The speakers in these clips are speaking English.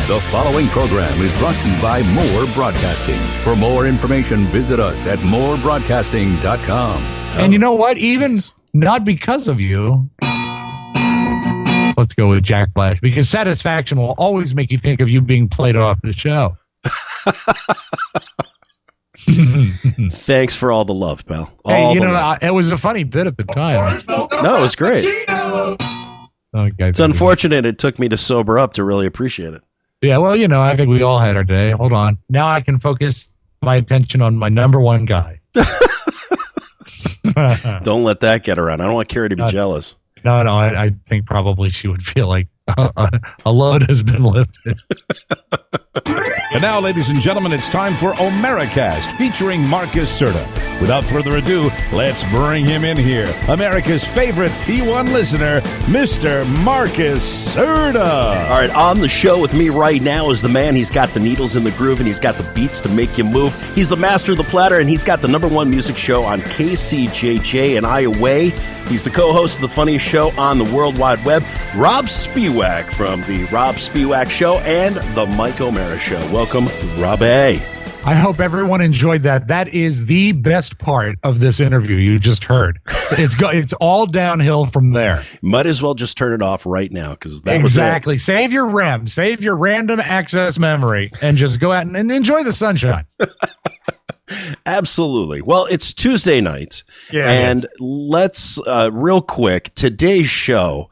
The following program is brought to you by More Broadcasting. For more information, visit us at morebroadcasting.com. And you know what? Even not because of you, let's go with Jack Black, because satisfaction will always make you think of you being played off the show. Thanks for all the love, pal. Hey, it was a funny bit at the time. No, it was great. Okay, it's unfortunate it took me to sober up to really appreciate it. Yeah, well, I think we all had our day. Hold on. Now I can focus my attention on my number one guy. Don't let that get around. I don't want Carrie to be jealous. No, I think probably she would feel like a load has been lifted. And now, ladies and gentlemen, it's time for O'MearaCast featuring Marcus Serta. Without further ado, let's bring him in here. America's favorite P1 listener, Mr. Marcus Serta. All right, on the show with me right now is the man. He's got the needles in the groove, and he's got the beats to make you move. He's the master of the platter, and he's got the number one music show on KCJJ and Iowa. He's the co-host of the funniest show on the World Wide Web, Robb Spewak from the Robb Spewak Show and the Mike O'Meara Show. Welcome, Robb. I hope everyone enjoyed that. That is the best part of this interview you just heard. It's all downhill from there. Might as well just turn it off right now because that exactly. was it. Save your RAM, save your random access memory, and just go out and enjoy the sunshine. Absolutely. Well, it's Tuesday night, and let's real quick, today's show.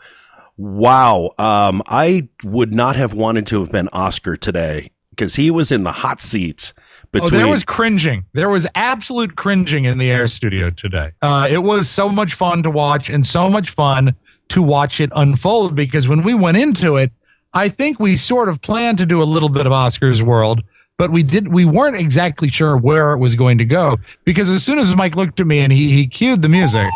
Wow. I would not have wanted to have been Oscar today because he was in the hot seat. There was cringing. There was absolute cringing in the Air Studio today. It was so much fun to watch and so much fun to watch it unfold because when we went into it, I think we sort of planned to do a little bit of Oscar's World, but we weren't exactly sure where it was going to go because as soon as Mike looked at me and he cued the music,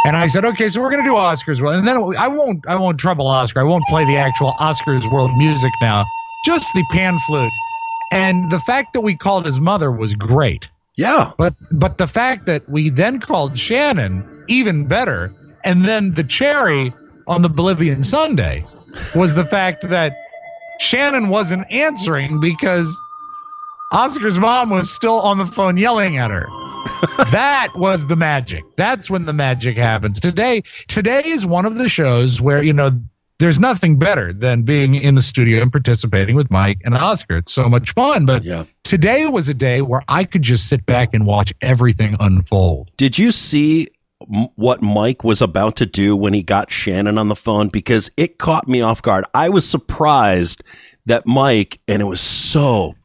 and I said, okay, so we're going to do Oscar's World. And then I won't trouble Oscar. I won't play the actual Oscar's World music now. Just the pan flute. And the fact that we called his mother was great. Yeah. But the fact that we then called Shannon, even better. And then the cherry on the Bolivian Sunday was the fact that Shannon wasn't answering because Oscar's mom was still on the phone yelling at her. That was the magic. That's when the magic happens. Today is one of the shows where, there's nothing better than being in the studio and participating with Mike and Oscar. It's so much fun. But today was a day where I could just sit back and watch everything unfold. Did you see what Mike was about to do when he got Shannon on the phone? Because it caught me off guard. I was surprised that Mike, and it was so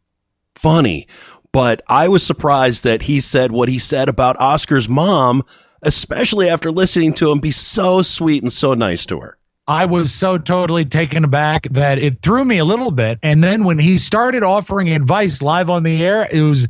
funny, but I was surprised that he said what he said about Oscar's mom, especially after listening to him be so sweet and so nice to her. I was so totally taken aback that it threw me a little bit. And then when he started offering advice live on the air, it was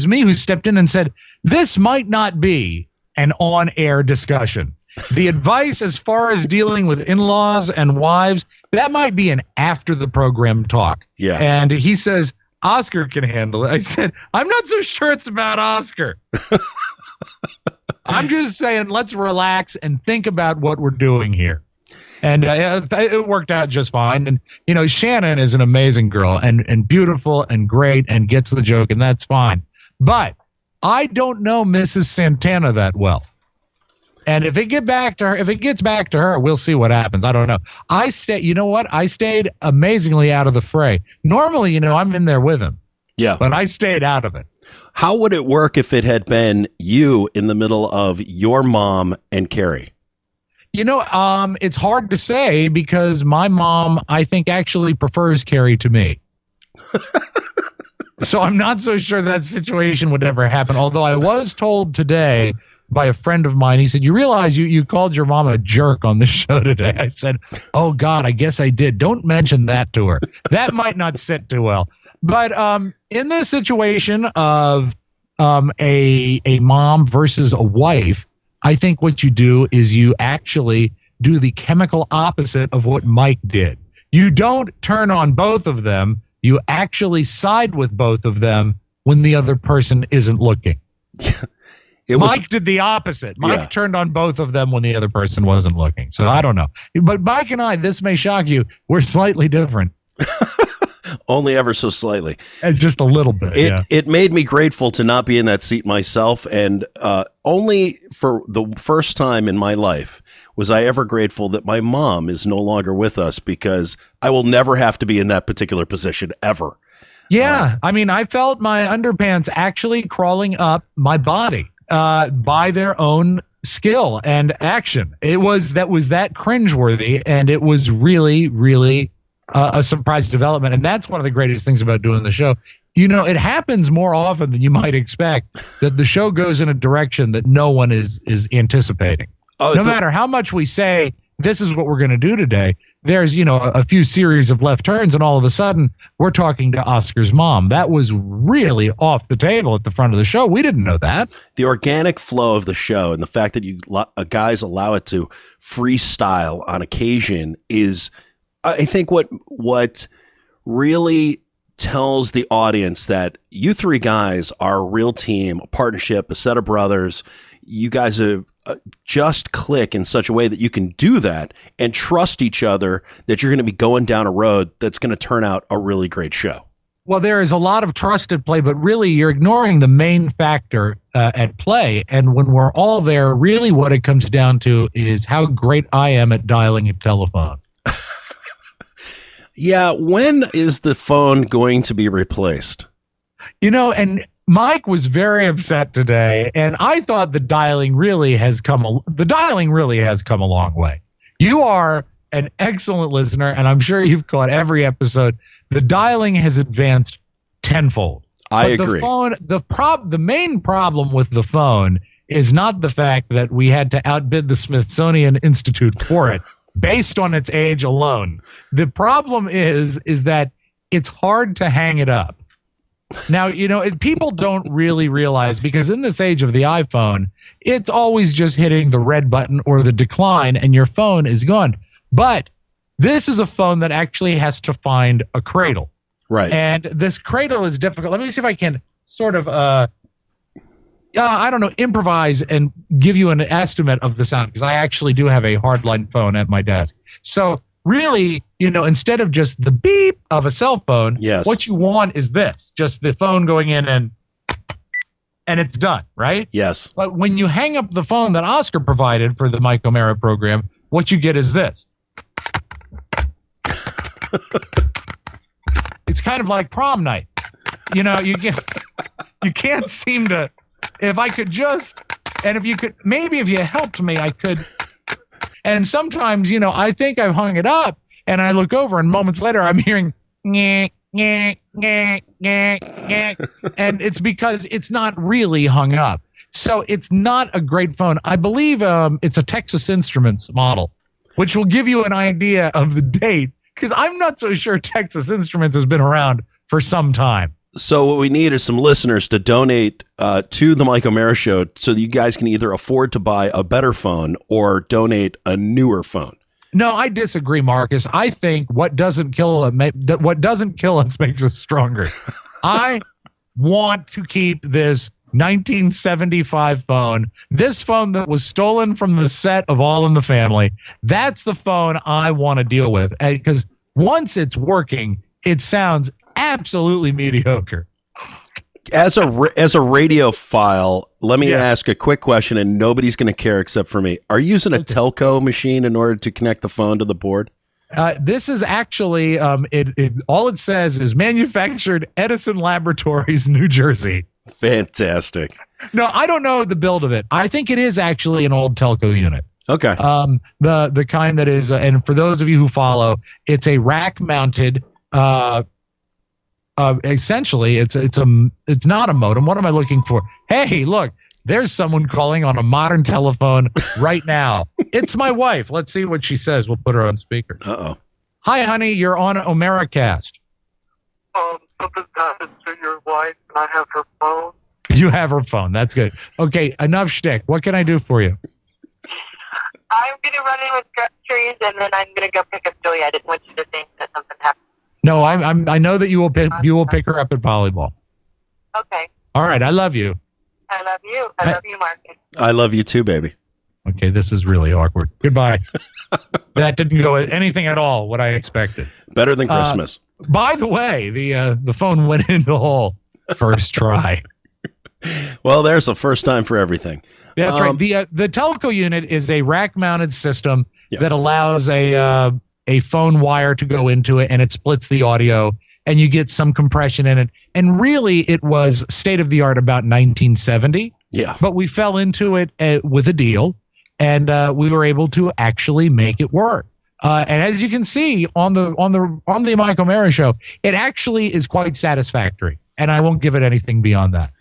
me who stepped in and said, this might not be an on-air discussion. The advice as far as dealing with in-laws and wives, that might be an after the program talk. Yeah. And he says, Oscar can handle it. I said, I'm not so sure it's about Oscar. I'm just saying, let's relax and think about what we're doing here. And it worked out just fine. And, Shannon is an amazing girl and beautiful and great and gets the joke, and that's fine. But I don't know Mrs. Santana that well. And if it gets back to her, we'll see what happens. I don't know. I stayed amazingly out of the fray. Normally, I'm in there with him. Yeah. But I stayed out of it. How would it work if it had been you in the middle of your mom and Carrie? It's hard to say because my mom, I think, actually prefers Carrie to me. So I'm not so sure that situation would ever happen. Although I was told today by a friend of mine, he said, you realize you called your mom a jerk on the show today. I said, oh, God, I guess I did. Don't mention that to her. That might not sit too well. But in this situation of a mom versus a wife, I think what you do is you actually do the chemical opposite of what Mike did. You don't turn on both of them. You actually side with both of them when the other person isn't looking. Mike did the opposite. Mike turned on both of them when the other person wasn't looking. So I don't know. But Mike and I, this may shock you, we're slightly different. Only ever so slightly. Just a little bit. It made me grateful to not be in that seat myself. And only for the first time in my life was I ever grateful that my mom is no longer with us, because I will never have to be in that particular position ever. Yeah. I mean, I felt my underpants actually crawling up my body by their own skill and action. That was that cringeworthy, and it was really, really a surprise development. And that's one of the greatest things about doing the show. You know, it happens more often than you might expect that the show goes in a direction that no one is anticipating. No matter how much we say, this is what we're going to do today, there's, a few series of left turns, and all of a sudden we're talking to Oscar's mom. That was really off the table at the front of the show. We didn't know that. The organic flow of the show and the fact that you guys allow it to freestyle on occasion is, I think, what really tells the audience that you three guys are a real team, a partnership, a set of brothers. You guys have just click in such a way that you can do that and trust each other that you're going to be going down a road that's going to turn out a really great show. Well, there is a lot of trust at play, but really you're ignoring the main factor at play. And when we're all there, really what it comes down to is how great I am at dialing a telephone. Yeah. When is the phone going to be replaced? And Mike was very upset today, and I thought the dialing really has come a long way. You are an excellent listener, and I'm sure you've caught every episode. The dialing has advanced tenfold. I agree. The main problem with the phone is not the fact that we had to outbid the Smithsonian Institute for it based on its age alone. The problem is that it's hard to hang it up. Now, people don't really realize, because in this age of the iPhone, it's always just hitting the red button or the decline and your phone is gone. But this is a phone that actually has to find a cradle. Right. And this cradle is difficult. Let me see if I can sort of, improvise and give you an estimate of the sound, because I actually do have a hardline phone at my desk. So really, instead of just the beep of a cell phone, yes, what you want is this, just the phone going in and it's done, right? Yes. But when you hang up the phone that Oscar provided for the Mike O'Meara program, what you get is this. It's kind of like prom night. You can't seem to, if I could just, and if you could, maybe if you helped me, I could. And sometimes, I think I've hung it up, and I look over, and moments later I'm hearing, and it's because it's not really hung up. So it's not a great phone. I believe it's a Texas Instruments model, which will give you an idea of the date, because I'm not so sure Texas Instruments has been around for some time. So what we need is some listeners to donate to the Mike O'Meara Show so that you guys can either afford to buy a better phone or donate a newer phone. No, I disagree, Marcus. I think what doesn't kill us makes us stronger. I want to keep this 1975 phone, this phone that was stolen from the set of All in the Family. That's the phone I want to deal with, because once it's working, it sounds absolutely mediocre. As a radiophile, let me ask a quick question, and nobody's going to care except for me. Are you using a telco machine in order to connect the phone to the board? This is actually all it says is manufactured Edison Laboratories, New Jersey. Fantastic. No, I don't know the build of it. I think it is actually an old telco unit. Okay. The kind that is, and for those of you who follow, it's a rack mounted. Essentially, it's not a modem. What am I looking for? Hey, look, there's someone calling on a modern telephone right now. It's my wife. Let's see what she says. We'll put her on speaker. Uh-oh. Hi, honey. You're on O'MearaCast. Something happened to your wife, and I have her phone. You have her phone. That's good. Okay, enough shtick. What can I do for you? I'm going to run in with groceries, and then I'm going to go pick up Joey. I didn't want you to think that something happened. No, I know that you will pick her up at volleyball. Okay. All right, I love you. I love you. I love you, Marcus. I love you too, baby. Okay, this is really awkward. Goodbye. That didn't go anything at all what I expected. Better than Christmas. By the way, the phone went in the hole first try. Well, there's a first time for everything. That's right. The telco unit is a rack-mounted system Yeah. that allows a phone wire to go into it, and it splits the audio, and you get some compression in it. And really, it was state-of-the-art about 1970. Yeah. But we fell into it with a deal, and we were able to actually make it work. And as you can see on the Mike O'Meara show, it actually is quite satisfactory. And I won't give it anything beyond that.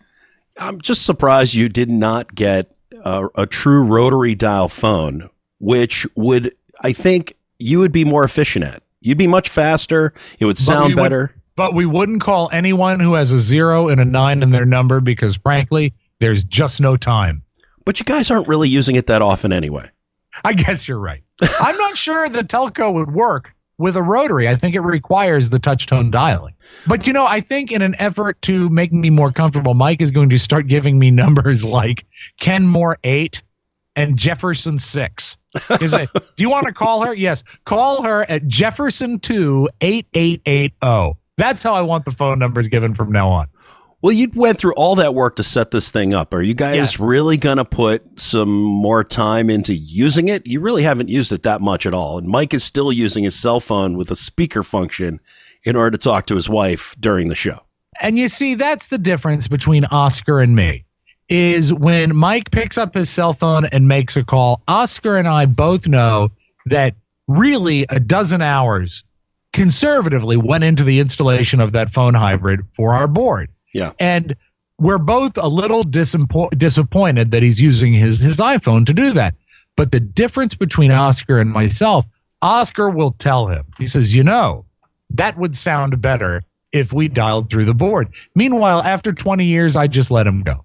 I'm just surprised you did not get a true rotary dial phone, which would, I think, you would be more efficient at. You'd be much faster. It would sound better. But we wouldn't call anyone who has a 0 and a 9 in their number because, frankly, there's just no time. But you guys aren't really using it that often anyway. I guess you're right. I'm not sure the telco would work with a rotary. I think it requires the touch tone dialing. But, I think in an effort to make me more comfortable, Mike is going to start giving me numbers like Kenmore 8 and Jefferson 6. Do you want to call her? Yes. Call her at Jefferson 2 8880. That's how I want the phone numbers given from now on. Well, you went through all that work to set this thing up. Are you guys really going to put some more time into using it? You really haven't used it that much at all. And Mike is still using his cell phone with a speaker function in order to talk to his wife during the show. And you see, that's the difference between Oscar and me, is when Mike picks up his cell phone and makes a call, Oscar and I both know that really a dozen hours conservatively went into the installation of that phone hybrid for our board. Yeah. And we're both a little disappointed that he's using his iPhone to do that. But the difference between Oscar and myself, Oscar will tell him. He says, that would sound better if we dialed through the board. Meanwhile, after 20 years, I just let him go.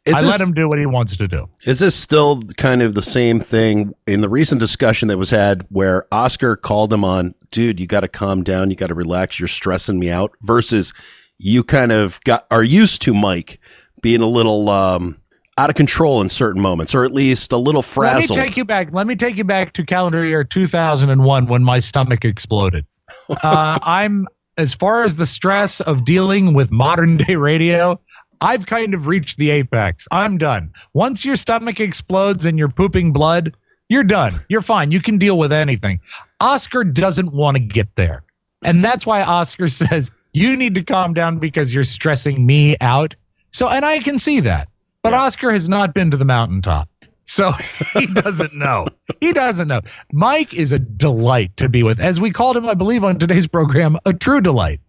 Let him do what he wants to do. Is this still kind of the same thing in the recent discussion that was had where Oscar called him on, dude, you got to calm down, you got to relax, you're stressing me out, versus you kind of are used to Mike being a little out of control in certain moments, or at least a little frazzled. Let me take you back to calendar year 2001 when my stomach exploded. I'm, as far as the stress of dealing with modern day radio, I've kind of reached the apex. I'm done. Once your stomach explodes and you're pooping blood, you're done. You're fine. You can deal with anything. Oscar doesn't want to get there. And that's why Oscar says, you need to calm down because you're stressing me out. And I can see that. But Oscar has not been to the mountaintop. So he doesn't know. He doesn't know. Mike is a delight to be with. As we called him, I believe, on today's program, a true delight.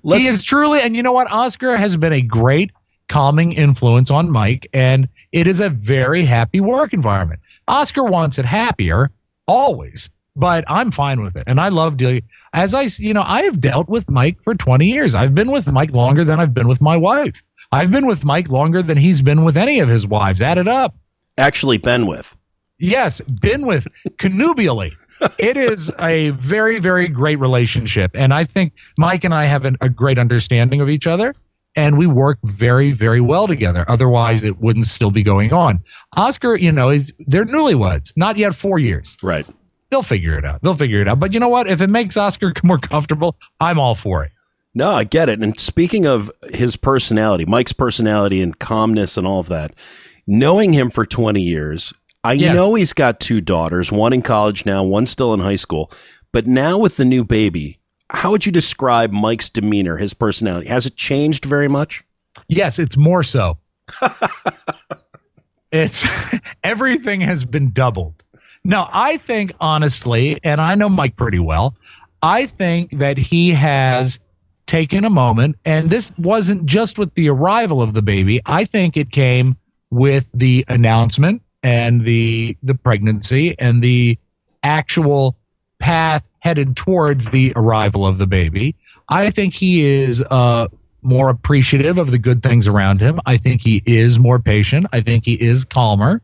He is truly, and you know what? Oscar has been a great calming influence on Mike, and it is a very happy work environment. Oscar wants it happier, always, but I'm fine with it, and I love dealing. I have dealt with Mike for 20 years. I've been with Mike longer than I've been with my wife. I've been with Mike longer than he's been with any of his wives. Add it up. Actually been with. Yes, been with connubially. It is a very, very great relationship. And I think Mike and I have a great understanding of each other, and we work very, very well together. Otherwise, it wouldn't still be going on. Oscar, they're newlyweds, not yet 4 years. Right. They'll figure it out. But you know what? If it makes Oscar more comfortable, I'm all for it. No, I get it. And speaking of his personality, Mike's personality and calmness and all of that, knowing him for 20 years, I know he's got 2 daughters, one in college now, one still in high school. But now with the new baby, how would you describe Mike's demeanor, his personality? Has it changed very much? Yes, it's more so. Everything has been doubled. Now, I think, honestly, and I know Mike pretty well, I think that he has taken a moment, and this wasn't just with the arrival of the baby. I think it came with the announcement and the pregnancy and the actual path headed towards the arrival of the baby. I think he is more appreciative of the good things around him. I think he is more patient. I think he is calmer.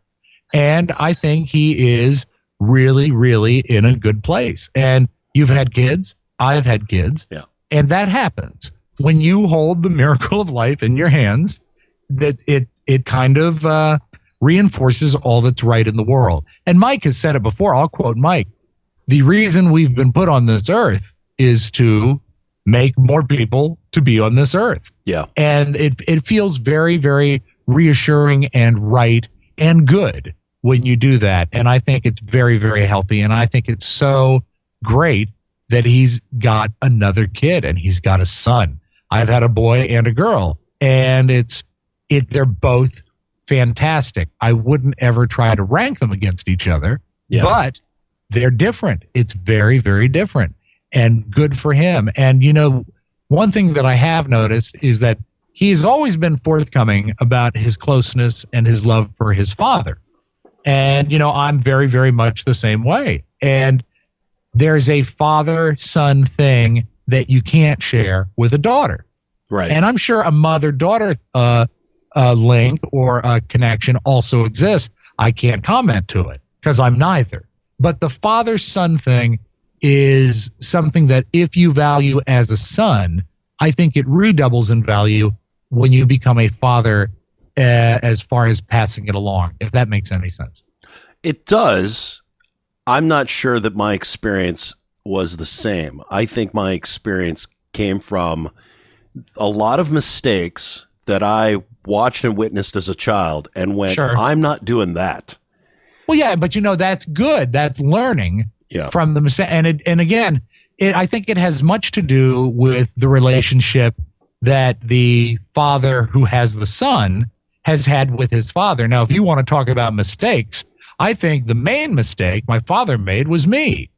And I think he is really, really in a good place. And you've had kids. I've had kids. Yeah. And that happens. When you hold the miracle of life in your hands that it kind of reinforces all that's right in the world. And Mike has said it before. I'll quote Mike. The reason we've been put on this earth is to make more people to be on this earth. Yeah. And it feels very, very reassuring and right and good when you do that. And I think it's very, very healthy. And I think it's so great that he's got another kid and he's got a son. I've had a boy and a girl, and they're both fantastic. I wouldn't ever try to rank them against each other, but they're different. It's very, very different, and good for him. And, one thing that I have noticed is that he's always been forthcoming about his closeness and his love for his father. And, I'm very, very much the same way. And there's a father-son thing that you can't share with a daughter. Right. And I'm sure a mother-daughter link or a connection also exists. I can't comment to it because I'm neither. But the father-son thing is something that if you value as a son, I think it redoubles in value when you become a father as far as passing it along, if that makes any sense. It does. I'm not sure that my experience was the same. I think my experience came from a lot of mistakes that I watched and witnessed as a child and went, Sure. I'm not doing that. Well, yeah, but that's good. That's learning from the mistake. And again, I think it has much to do with the relationship that the father who has the son has had with his father. Now, if you want to talk about mistakes, I think the main mistake my father made was me.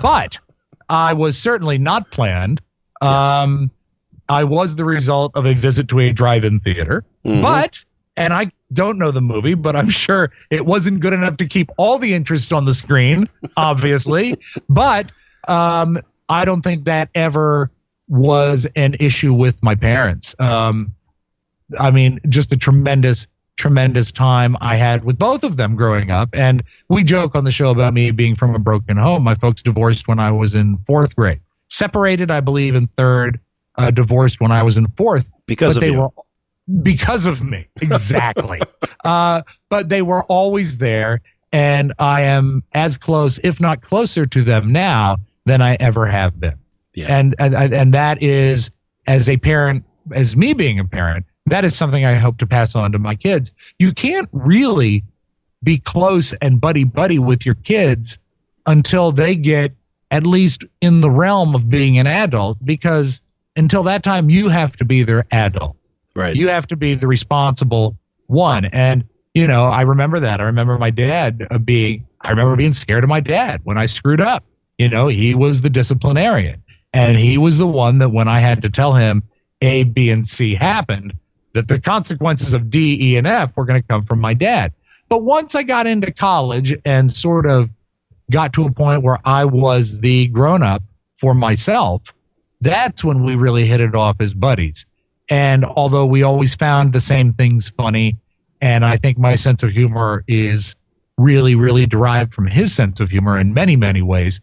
But I was certainly not planned. I was the result of a visit to a drive-in theater. Mm-hmm. And I don't know the movie, but I'm sure it wasn't good enough to keep all the interest on the screen, obviously. But I don't think that ever was an issue with my parents. Just a tremendous time I had with both of them growing up. And we joke on the show about me being from a broken home. My folks divorced when I was in 4th grade. Separated, I believe, in 3rd. Divorced when I was in 4th. Because of me. Exactly. But they were always there. And I am as close, if not closer to them now than I ever have been. Yeah. And that is, as a parent, as me being a parent, that is something I hope to pass on to my kids. You can't really be close and buddy-buddy with your kids until they get at least in the realm of being an adult, because until that time, you have to be their adult. Right. You have to be the responsible one. And, I remember that. I remember my dad being scared of my dad when I screwed up. He was the disciplinarian. And he was the one that when I had to tell him A, B, and C happened, that the consequences of D, E, and F were going to come from my dad. But once I got into college and sort of got to a point where I was the grown-up for myself, that's when we really hit it off as buddies. And although we always found the same things funny, and I think my sense of humor is really, really derived from his sense of humor in many, many ways,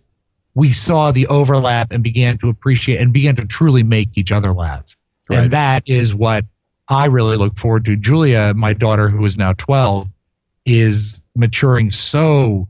we saw the overlap and began to appreciate and began to truly make each other laugh. Right. And that is what I really look forward to. Julia, my daughter, who is now 12, is maturing so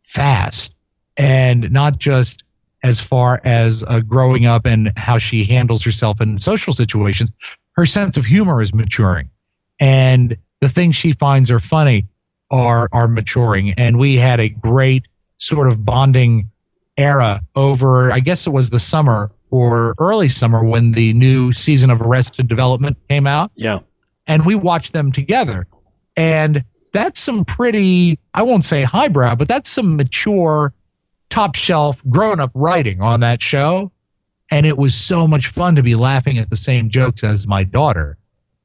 fast, and not just as far as growing up and how she handles herself in social situations. Her sense of humor is maturing, and the things she finds are funny are maturing. And we had a great sort of bonding era over, I guess it was the summer or early summer when the new season of Arrested Development came out. Yeah. And we watched them together. And that's some pretty, I won't say highbrow, but that's some mature, top shelf, grown-up writing on that show. And it was so much fun to be laughing at the same jokes as my daughter,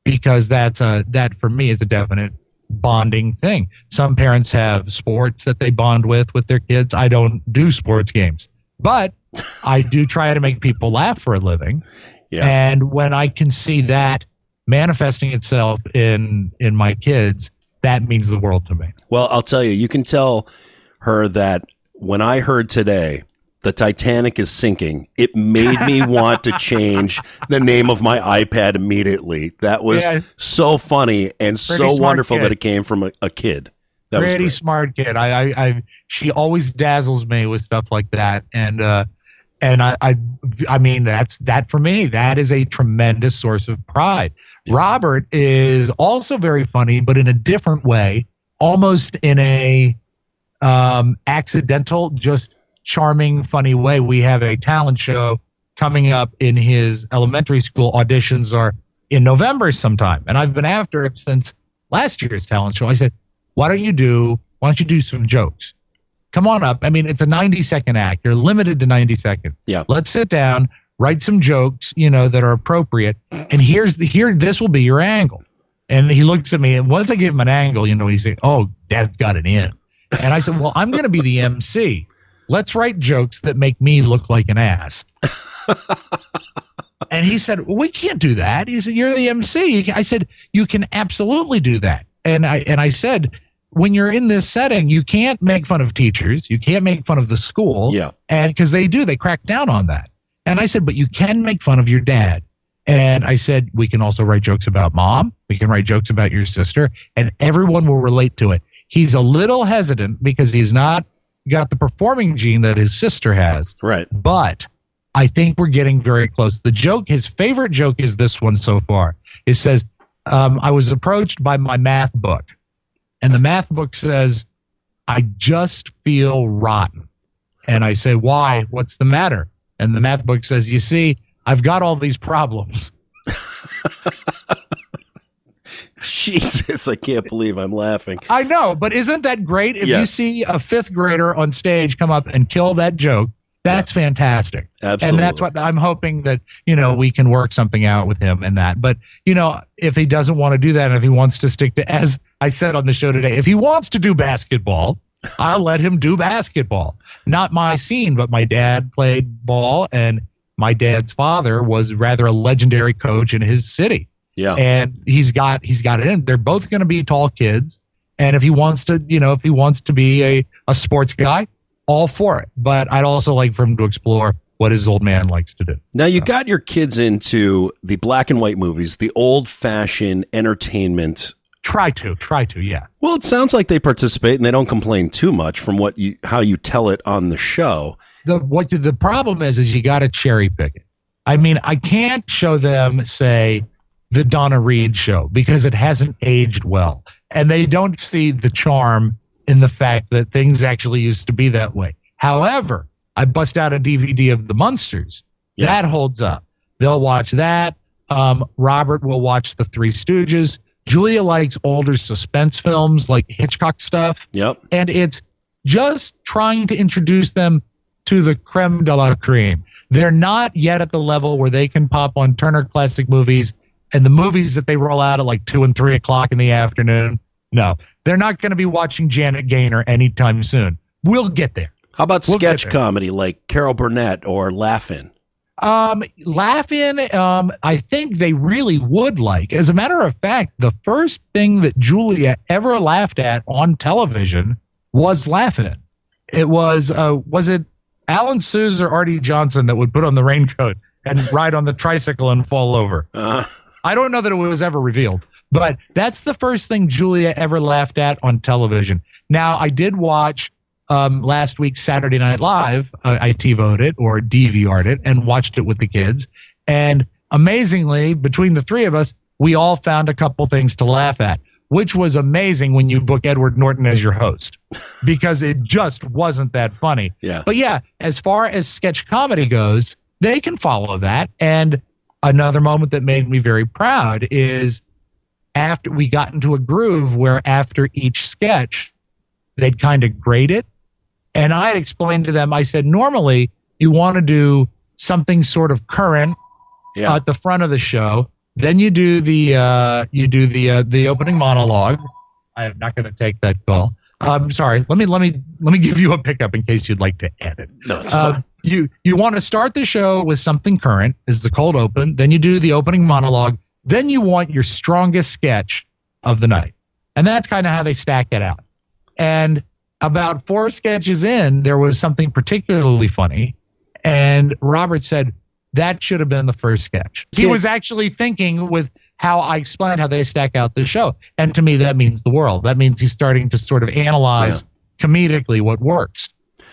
because that for me is a definite bonding thing. Some parents have sports that they bond with their kids. I don't do sports games, but I do try to make people laugh for a living. Yeah. And when I can see that manifesting itself in my kids, that means the world to me. Well, I'll tell you, you can tell her that when I heard today the Titanic is sinking, it made me want to change the name of my iPad immediately. That was so funny and so wonderful that it came from a kid. That was pretty smart kid. She always dazzles me with stuff like that, and I mean that for me. That is a tremendous source of pride. Yeah. Robert is also very funny, but in a different way, almost in a accidental, just charming, funny way. We have a talent show coming up in his elementary school. Auditions are in November sometime, and I've been after him since last year's talent show. I said, why don't you do some jokes? Come on up. I mean, it's a 90-second act. You're limited to 90 seconds. Yeah. Let's sit down, write some jokes, that are appropriate, and this will be your angle. And he looks at me, and once I give him an angle, he says, oh, Dad's got it in. And I said, well, I'm going to be the MC. Let's write jokes that make me look like an ass. And he said, well, we can't do that. He said, you're the MC. I said, you can absolutely do that. And I said, when you're in this setting, you can't make fun of teachers. You can't make fun of the school. Yeah. And because they crack down on that. And I said, but you can make fun of your dad. And I said, we can also write jokes about Mom. We can write jokes about your sister, and everyone will relate to it. He's a little hesitant because he's not got the performing gene that his sister has. Right. But I think we're getting very close. His favorite joke is this one so far. It says, I was approached by my math book, and the math book says, I just feel rotten. And I say, why? What's the matter? And the math book says, you see, I've got all these problems. Jesus, I can't believe I'm laughing. I know, but isn't that great? If you see a fifth grader on stage come up and kill that joke, that's fantastic. Absolutely. And that's what I'm hoping that, we can work something out with him and that. But, if he doesn't want to do that, and if he wants to stick to, as I said on the show today, if he wants to do basketball, I'll let him do basketball. Not my scene, but my dad played ball, and my dad's father was rather a legendary coach in his city. Yeah. And he's got it in. They're both going to be tall kids. And if he wants to, be a sports guy, all for it. But I'd also like for him to explore what his old man likes to do. Now, you got your kids into the black and white movies, the old-fashioned entertainment. Try to, yeah. Well, it sounds like they participate and they don't complain too much from how you tell it on the show. The problem is you got to cherry pick it. I mean, I can't show them, say, the Donna Reed show because it hasn't aged well. And they don't see the charm in the fact that things actually used to be that way. However, I bust out a DVD of The Munsters. Yeah. That holds up. They'll watch that. Robert will watch The Three Stooges. Julia likes older suspense films like Hitchcock stuff. Yep. And it's just trying to introduce them to the creme de la creme. They're not yet at the level where they can pop on Turner Classic Movies and the movies that they roll out at like 2 and 3 o'clock in the afternoon. No, they're not going to be watching Janet Gaynor anytime soon. We'll get there. How about sketch comedy like Carol Burnett or Laugh-In? Laugh-In, I think they really would like. As a matter of fact, the first thing that Julia ever laughed at on television was Laugh-In. It was it Alan Suze or Artie Johnson that would put on the raincoat and ride on the tricycle and fall over? I don't know that it was ever revealed, but that's the first thing Julia ever laughed at on television. Now, I did watch last week's Saturday Night Live. I TiVo'd it or DVR'd it and watched it with the kids. And amazingly, between the three of us, we all found a couple things to laugh at, which was amazing when you book Edward Norton as your host, because it just wasn't that funny. Yeah. But yeah, as far as sketch comedy goes, they can follow that. And another moment that made me very proud is after we got into a groove where after each sketch, they'd kind of grade it. And I had explained to them, I said, normally you want to do something sort of current at the front of the show. Then you do the opening monologue. I am not going to take that call. Sorry. Let me give you a pickup in case you'd like to edit. No, it's fine. You want to start the show with something current, is the cold open. Then you do the opening monologue. Then you want your strongest sketch of the night. And that's kind of how they stack it out. And about 4 sketches in, there was something particularly funny. And Robert said, that should have been the first sketch. He was actually thinking with how I explained how they stack out the show. And to me, that means the world. That means he's starting to sort of analyze comedically what works.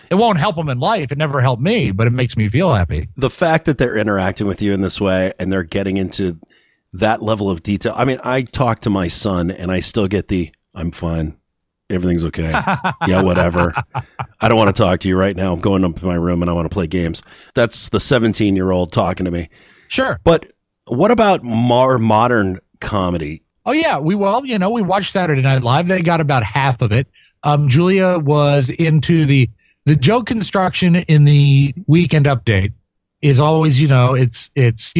It won't help him in life. It never helped me, but it makes me feel happy. The fact that they're interacting with you in this way and they're getting into that level of detail. I mean, I talk to my son and I still get I'm fine. Everything's okay. Yeah, whatever. I don't want to talk to you right now. I'm going up to my room and I want to play games. That's the 17-year-old talking to me. Sure. But what about more modern comedy? Oh, yeah. We watched Saturday Night Live. They got about half of it. Julia was into the joke construction in the Weekend Update is always, it's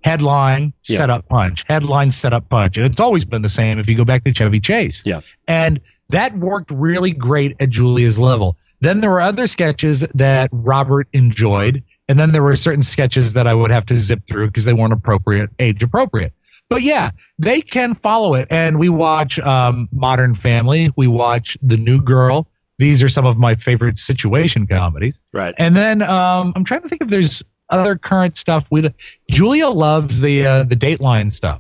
headline, setup, punch, headline, setup, punch. And it's always been the same if you go back to Chevy Chase. Yeah. And that worked really great at Julia's level. Then there were other sketches that Robert enjoyed. And then there were certain sketches that I would have to zip through because they weren't age appropriate. But yeah, they can follow it. And we watch Modern Family. We watch The New Girl. These are some of my favorite situation comedies. Right. And then I'm trying to think if there's other current stuff. Julia loves the Dateline stuff,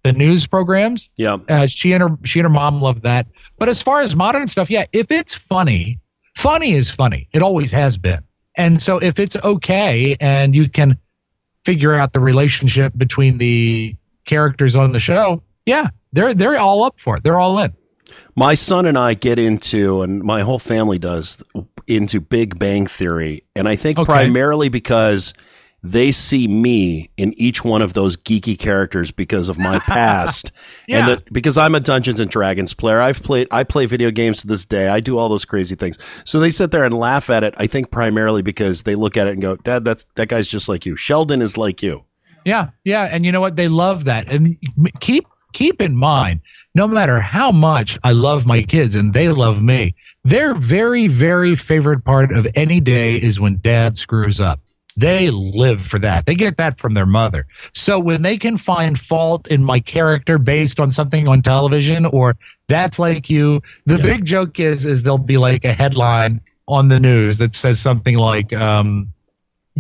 the news programs. Yeah. She and her mom love that. But as far as modern stuff, yeah, if it's funny is funny. It always has been. And so if it's okay and you can figure out the relationship between the characters on the show, yeah, they're all up for it. They're all in. My son and I get into, and my whole family does, into Big Bang Theory. And I think primarily because they see me in each one of those geeky characters because of my past. Yeah. And because I'm a Dungeons and Dragons player. I play video games to this day. I do all those crazy things. So they sit there and laugh at it, I think primarily because they look at it and go, Dad, that guy's just like you. Sheldon is like you. Yeah. Yeah. And you know what? They love that. And keep in mind, no matter how much I love my kids and they love me, their very, very favorite part of any day is when Dad screws up. They live for that. They get that from their mother. So when they can find fault in my character based on something on television or that's like you, the big joke is there'll be like a headline on the news that says something like,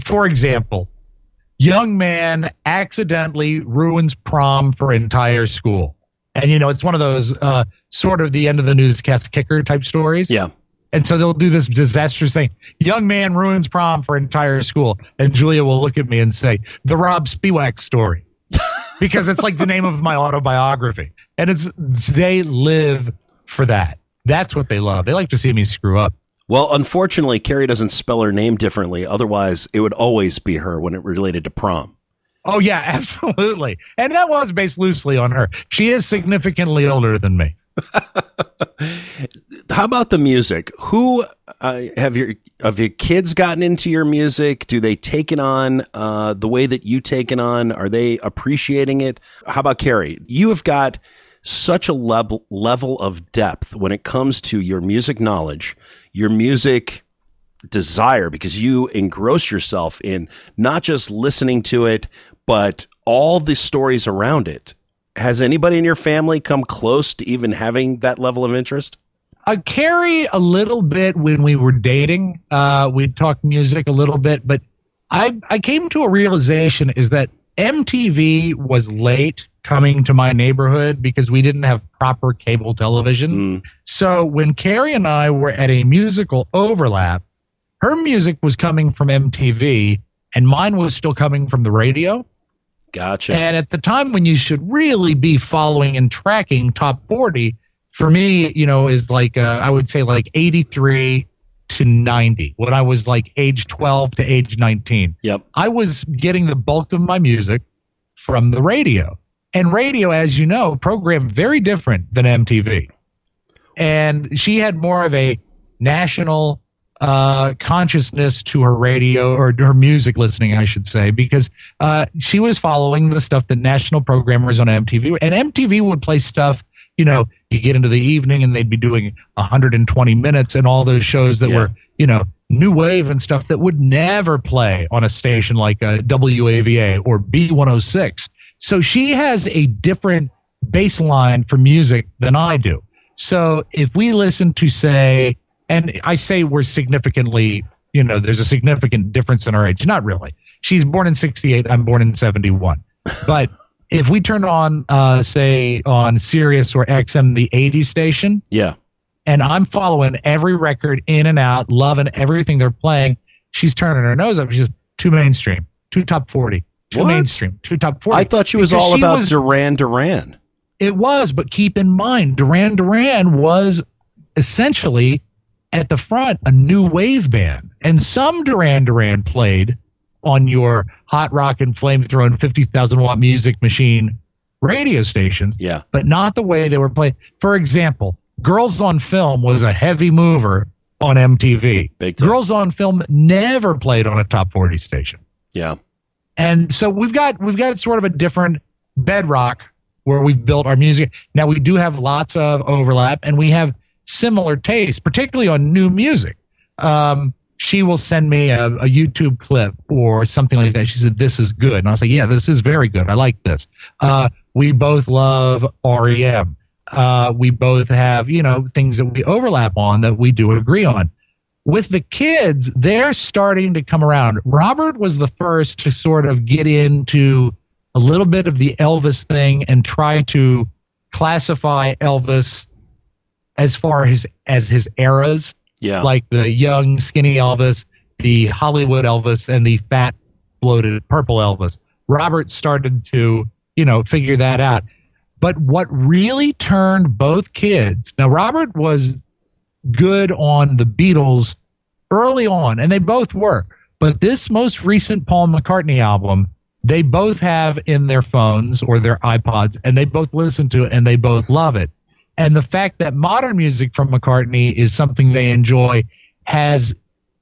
for example, young man accidentally ruins prom for entire school. And, it's one of those sort of the end of the newscast kicker type stories. Yeah. And so they'll do this disastrous thing. Young man ruins prom for entire school. And Julia will look at me and say, the Robb Spewak story. Because it's like the name of my autobiography. And they live for that. That's what they love. They like to see me screw up. Well, unfortunately, Carrie doesn't spell her name differently. Otherwise, it would always be her when it related to prom. Oh, yeah, absolutely. And that was based loosely on her. She is significantly older than me. How about the music? Who have your kids gotten into your music? Do they take it on the way that you take it on? Are they appreciating it? How about Carrie? You have got such a level of depth when it comes to your music knowledge, your music desire, because you engross yourself in not just listening to it, but all the stories around it. Has anybody in your family come close to even having that level of interest? Carrie, a little bit when we were dating. We'd talk music a little bit, but I came to a realization is that MTV was late coming to my neighborhood because we didn't have proper cable television. So when Carrie and I were at a musical overlap, her music was coming from MTV and mine was still coming from the radio. Gotcha. And at the time when you should really be following and tracking top 40, for me, is like, I would say like 83 to 90 when I was like age 12 to age 19. Yep. I was getting the bulk of my music from the radio. And radio, as you know, programmed very different than MTV. And she had more of a national consciousness to her radio or her music listening, I should say, because she was following the stuff that national programmers on MTV, and MTV would play stuff, you get into the evening and they'd be doing 120 minutes and all those shows that were, new wave and stuff that would never play on a station like WAVA or B106. So she has a different baseline for music than I do. So if we listen to, say, and I say we're significantly, there's a significant difference in our age. Not really. She's born in 68. I'm born in 71. But if we turn on, say, on Sirius or XM, the 80s station. Yeah. And I'm following every record in and out, loving everything they're playing. She's turning her nose up. She's just too mainstream, too top 40, too mainstream, too top 40. I thought she was all about Duran Duran. It was, but keep in mind, Duran Duran was essentially at the front a new wave band. And some Duran Duran played on your hot rock and flame-throwing 50,000-watt music machine radio stations, but not the way they were played. For example, Girls on Film was a heavy mover on MTV. Girls on Film never played on a top 40 station. Yeah. And so we've got sort of a different bedrock where we've built our music. Now we do have lots of overlap, and we have similar tastes, particularly on new music. She will send me a YouTube clip or something like that. She said, "This is good." And I was like, "Yeah, this is very good. I like this." We both love REM. We both have, things that we overlap on that we do agree on. With the kids, they're starting to come around. Robert was the first to sort of get into a little bit of the Elvis thing and try to classify Elvis as far as his eras. Yeah. Like the young, skinny Elvis, the Hollywood Elvis, and the fat, bloated purple Elvis. Robert started to, figure that out. But what really turned both kids, now Robert was good on the Beatles early on, and they both were. But this most recent Paul McCartney album, they both have in their phones or their iPods, and they both listen to it, and they both love it. And the fact that modern music from McCartney is something they enjoy has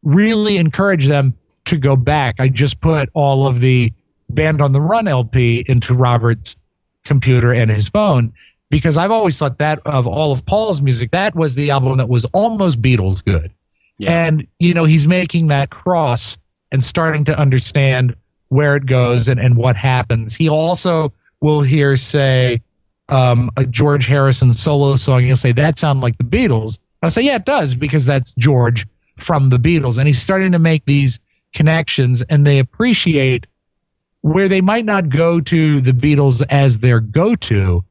really encouraged them to go back. I just put all of the Band on the Run LP into Robert's computer and his phone, because I've always thought that of all of Paul's music, that was the album that was almost Beatles good. Yeah. And, he's making that cross and starting to understand where it goes and what happens. He also will hear, say, a George Harrison solo song. He'll say, "That sounds like the Beatles." I'll say, "Yeah, it does, because that's George from the Beatles." And he's starting to make these connections, and they appreciate where they might not go to the Beatles as their go-to.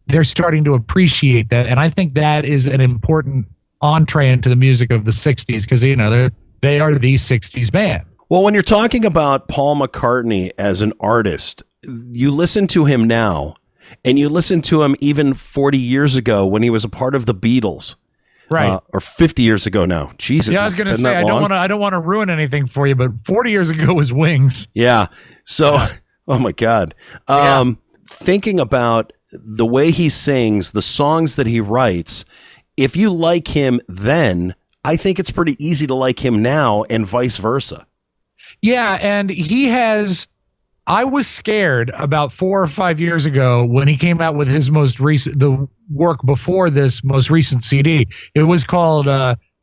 They're starting to appreciate that. And I think that is an important entree into the music of the 60s, because, they are the 60s band. Well, when you're talking about Paul McCartney as an artist, you listen to him now, and you listen to him even 40 years ago when he was a part of the Beatles. Right. Or 50 years ago now. Jesus. Yeah, I was going to say, I don't want to ruin anything for you, but 40 years ago was Wings. Yeah. So, oh my God. Thinking about the way he sings, the songs that he writes, if you like him then, I think it's pretty easy to like him now, and vice versa. Yeah, and I was scared about 4 or 5 years ago when he came out with his the work before this most recent CD. It was called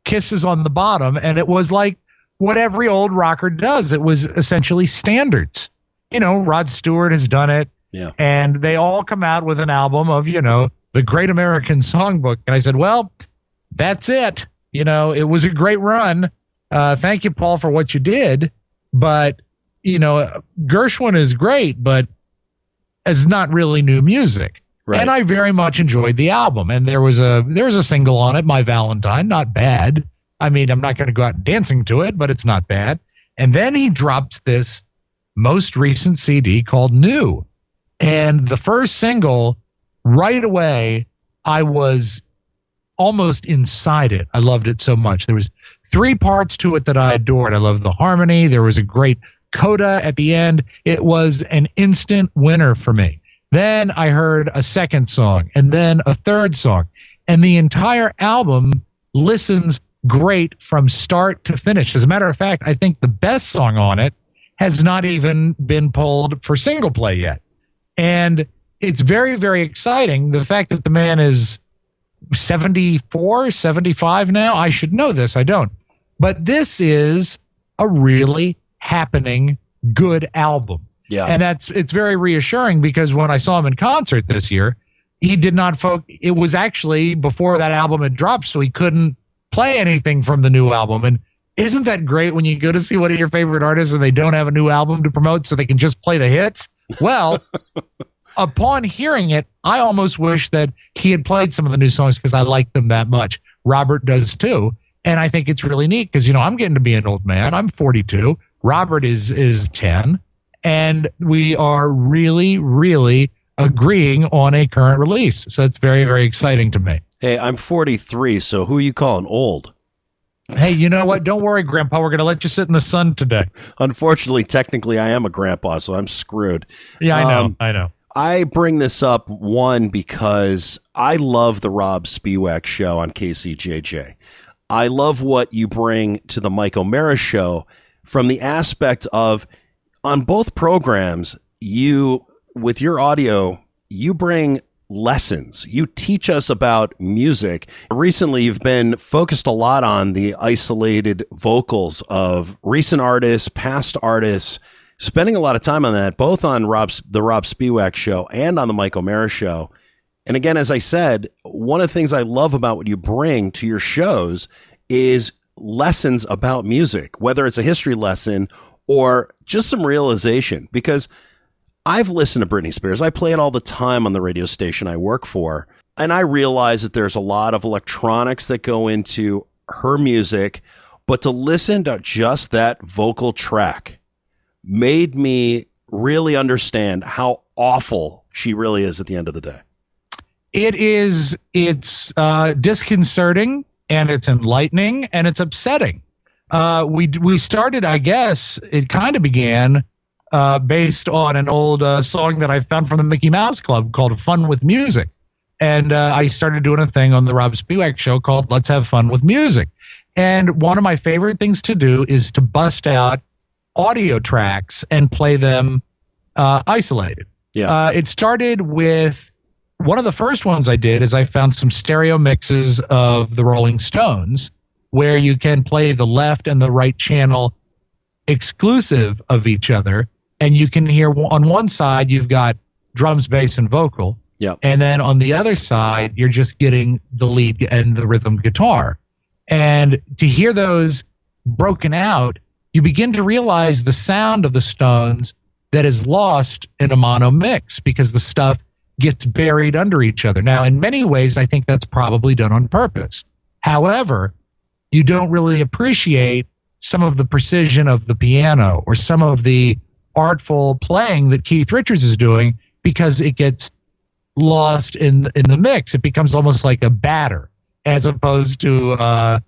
Kisses on the Bottom, and it was like what every old rocker does. It was essentially standards. Rod Stewart has done it, and they all come out with an album of, the Great American Songbook. And I said, well, that's it. It was a great run. Thank you, Paul, for what you did. But Gershwin is great, but it's not really new music. Right. And I very much enjoyed the album. And there was a single on it, My Valentine, not bad. I mean, I'm not going to go out dancing to it, but it's not bad. And then he drops this most recent CD called New. And the first single, right away, I was almost inside it. I loved it so much. There was 3 parts to it that I adored. I loved the harmony. There was a great coda at the end. It was an instant winner for me. Then I heard a second song, and then a third song, and the entire album listens great from start to finish. As a matter of fact, I think the best song on it has not even been pulled for single play yet. And it's very, very exciting. The fact that the man is 74, 75 now, I should know this. I don't. But this is a really happening good album. Yeah. And it's very reassuring, because when I saw him in concert this year, he did not it was actually before that album had dropped, so he couldn't play anything from the new album. And isn't that great when you go to see one of your favorite artists and they don't have a new album to promote, so they can just play the hits? Well, upon hearing it, I almost wish that he had played some of the new songs because I like them that much. Robert does too. And I think it's really neat because, I'm getting to be an old man. I'm 42. Robert is 10. And we are really, really agreeing on a current release. So it's very, very exciting to me. Hey, I'm 43, so who are you calling old? Hey, you know what? Don't worry, Grandpa. We're going to let you sit in the sun today. Unfortunately, technically, I am a grandpa, so I'm screwed. Yeah, I know. I bring this up, one, because I love the Robb Spewak show on KCJJ. I love what you bring to the Mike O'Meara show from the aspect of, on both programs, you, with your audio, you bring lessons. You teach us about music. Recently, you've been focused a lot on the isolated vocals of recent artists, past artists, spending a lot of time on that, both on the Robb Spewak show and on the Mike O'Meara show. And again, as I said, one of the things I love about what you bring to your shows is lessons about music, whether it's a history lesson or just some realization, because I've listened to Britney Spears. I play it all the time on the radio station I work for, and I realize that there's a lot of electronics that go into her music, but to listen to just that vocal track made me really understand how awful she really is at the end of the day. It's disconcerting, and it's enlightening, and it's upsetting. We started, I guess, it kind of began based on an old song that I found from the Mickey Mouse Club called Fun with Music. And I started doing a thing on the Robb Spewak show called Let's Have Fun with Music. And one of my favorite things to do is to bust out audio tracks and play them isolated. Yeah. It started with one of the first ones I did is I found some stereo mixes of the Rolling Stones where you can play the left and the right channel exclusive of each other. And you can hear on one side, you've got drums, bass, and vocal. Yeah. And then on the other side, you're just getting the lead and the rhythm guitar. And to hear those broken out, you begin to realize the sound of the Stones that is lost in a mono mix because the stuff gets buried under each other. Now, in many ways, I think that's probably done on purpose. However, you don't really appreciate some of the precision of the piano or some of the artful playing that Keith Richards is doing because it gets lost in the mix. It becomes almost like a batter as opposed to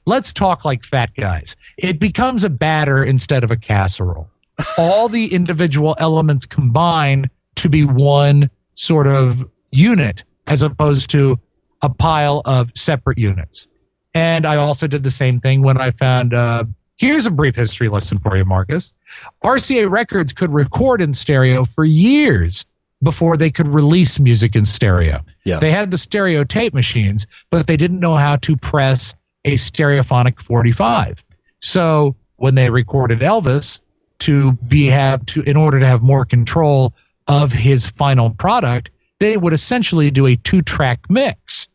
let's talk like fat guys. It becomes a batter instead of a casserole. All the individual elements combine to be one sort of unit as opposed to a pile of separate units. And I also did the same thing when I found here's a brief history lesson for you, Marcus. RCA Records could record in stereo for years before they could release music in stereo. Yeah. They had the stereo tape machines, but they didn't know how to press a stereophonic 45. So when they recorded Elvis in order to have more control of his final product, they would essentially do a 2-track mix,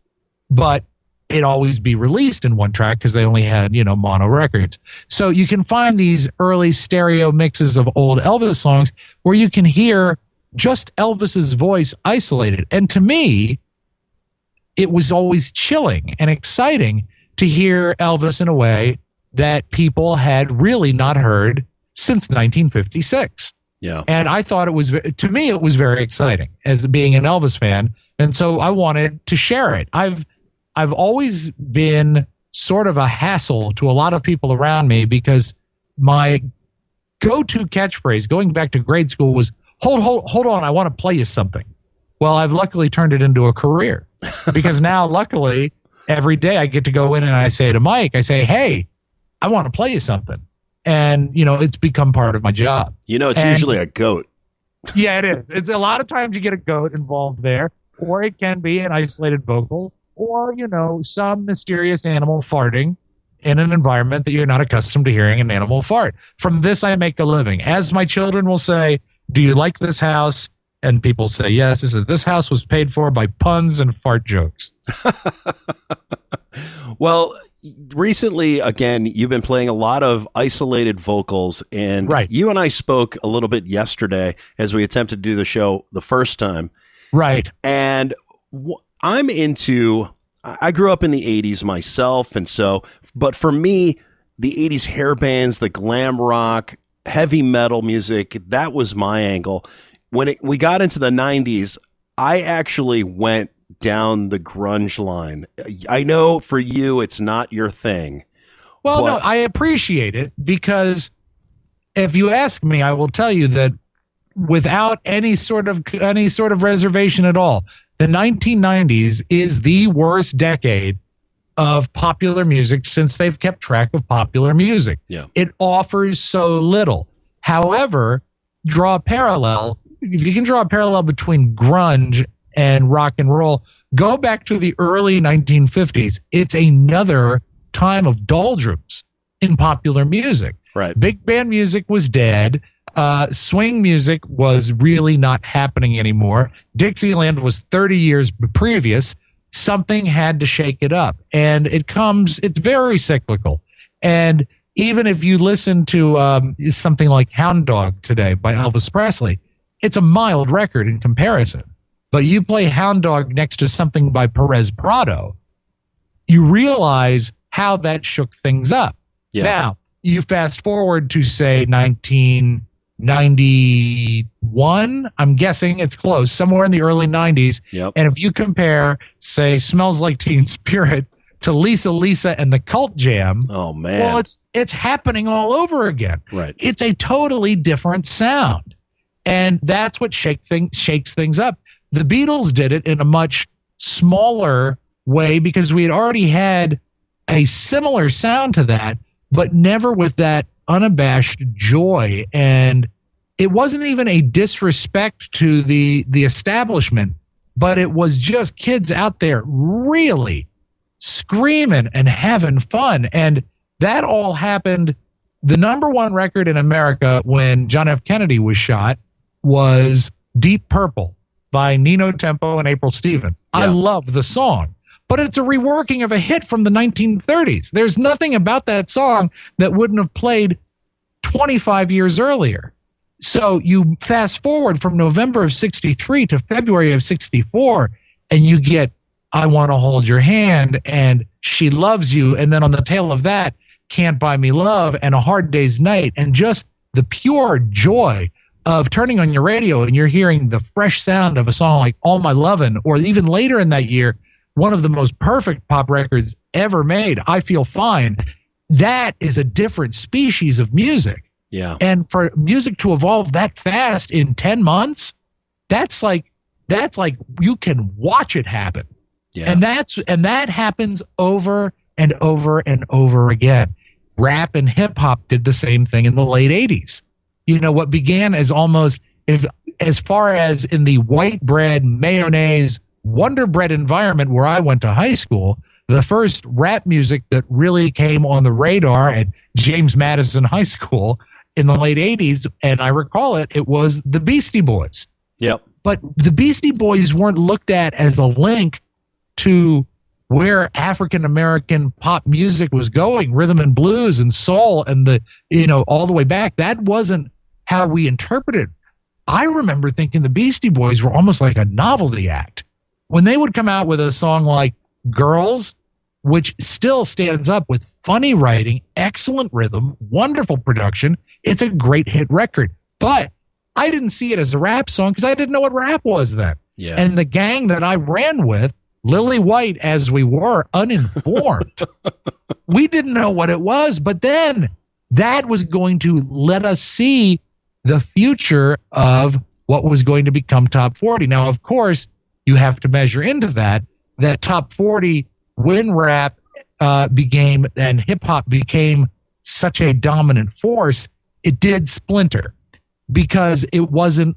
but it'd always be released in 1 track because they only had, mono records. So you can find these early stereo mixes of old Elvis songs where you can hear just Elvis's voice isolated. And to me, it was always chilling and exciting to hear Elvis in a way that people had really not heard since 1956. Yeah. And I thought it was very exciting as being an Elvis fan. And so I wanted to share it. I've always been sort of a hassle to a lot of people around me because my go-to catchphrase going back to grade school was, hold on, I want to play you something. Well, I've luckily turned it into a career because now, luckily, every day I get to go in and I say to Mike, hey, I want to play you something. And, it's become part of my job. It's usually a goat. Yeah, it is. It's a lot of times you get a goat involved there, or it can be an isolated vocal, or, some mysterious animal farting in an environment that you're not accustomed to hearing an animal fart. From this, I make a living. As my children will say, do you like this house? And people say, yes, this house was paid for by puns and fart jokes. Well, recently, again, you've been playing a lot of isolated vocals, and Right. you and I spoke a little bit yesterday as we attempted to do the show the first time. Right. And I grew up in the 80s myself, but for me, the 80s hair bands, the glam rock, heavy metal music, that was my angle. When we got into the 90s, I actually went down the grunge line. I know for you, it's not your thing. Well, no, I appreciate it, because if you ask me, I will tell you that without any sort of reservation at all, the 1990s is the worst decade of popular music since they've kept track of popular music. Yeah. It offers so little. However, if you can draw a parallel between grunge and rock and roll, go back to the early 1950s. It's another time of doldrums in popular music. Right. Big band music was dead. Swing music was really not happening anymore. Dixieland was 30 years previous. Something had to shake it up. And it's very cyclical. And even if you listen to something like Hound Dog today by Elvis Presley, it's a mild record in comparison. But you play Hound Dog next to something by Perez Prado, you realize how that shook things up. Yeah. Now, you fast forward to, say, 1991, I'm guessing it's close, somewhere in the early 90s. Yep. And if you compare, say, Smells Like Teen Spirit to Lisa Lisa and the Cult Jam, Oh, man. well, it's happening all over again. Right. It's a totally different sound. And that's what shakes things up. The Beatles did it in a much smaller way because we had already had a similar sound to that, but never with that unabashed joy. And it wasn't even a disrespect to the establishment, but it was just kids out there really screaming and having fun. And that all happened. The number one record in America when John F. Kennedy was shot was Deep Purple by Nino Tempo and April Stevens. Yeah. I love the song, but it's a reworking of a hit from the 1930s. There's nothing about that song that wouldn't have played 25 years earlier. So you fast forward from November of 63 to February of 64, and you get I Want to Hold Your Hand and She Loves You, and then on the tail of that, Can't Buy Me Love and A Hard Day's Night, and just the pure joy of turning on your radio and you're hearing the fresh sound of a song like All My Lovin', or even later in that year, one of the most perfect pop records ever made, I Feel Fine. That is a different species of music. Yeah. And for music to evolve that fast in 10 months, that's like you can watch it happen. Yeah. And that happens over and over and over again. Rap and hip hop did the same thing in the late 80s. You know, what began as almost, as far as in the white bread, mayonnaise, Wonder Bread environment where I went to high school, the first rap music that really came on the radar at James Madison High School in the late 80s, and I recall it was the Beastie Boys. Yep. But the Beastie Boys weren't looked at as a link to where African American pop music was going, rhythm and blues and soul and all the way back. That wasn't how we interpreted. I remember thinking the Beastie Boys were almost like a novelty act. When they would come out with a song like Girls, which still stands up with funny writing, excellent rhythm, wonderful production, it's a great hit record. But I didn't see it as a rap song because I didn't know what rap was then. Yeah. And the gang that I ran with, Lily White, as we were, uninformed, we didn't know what it was. But then that was going to let us see the future of what was going to become Top 40. Now, of course, you have to measure into that Top 40, when rap became and hip hop became such a dominant force, it did splinter because it wasn't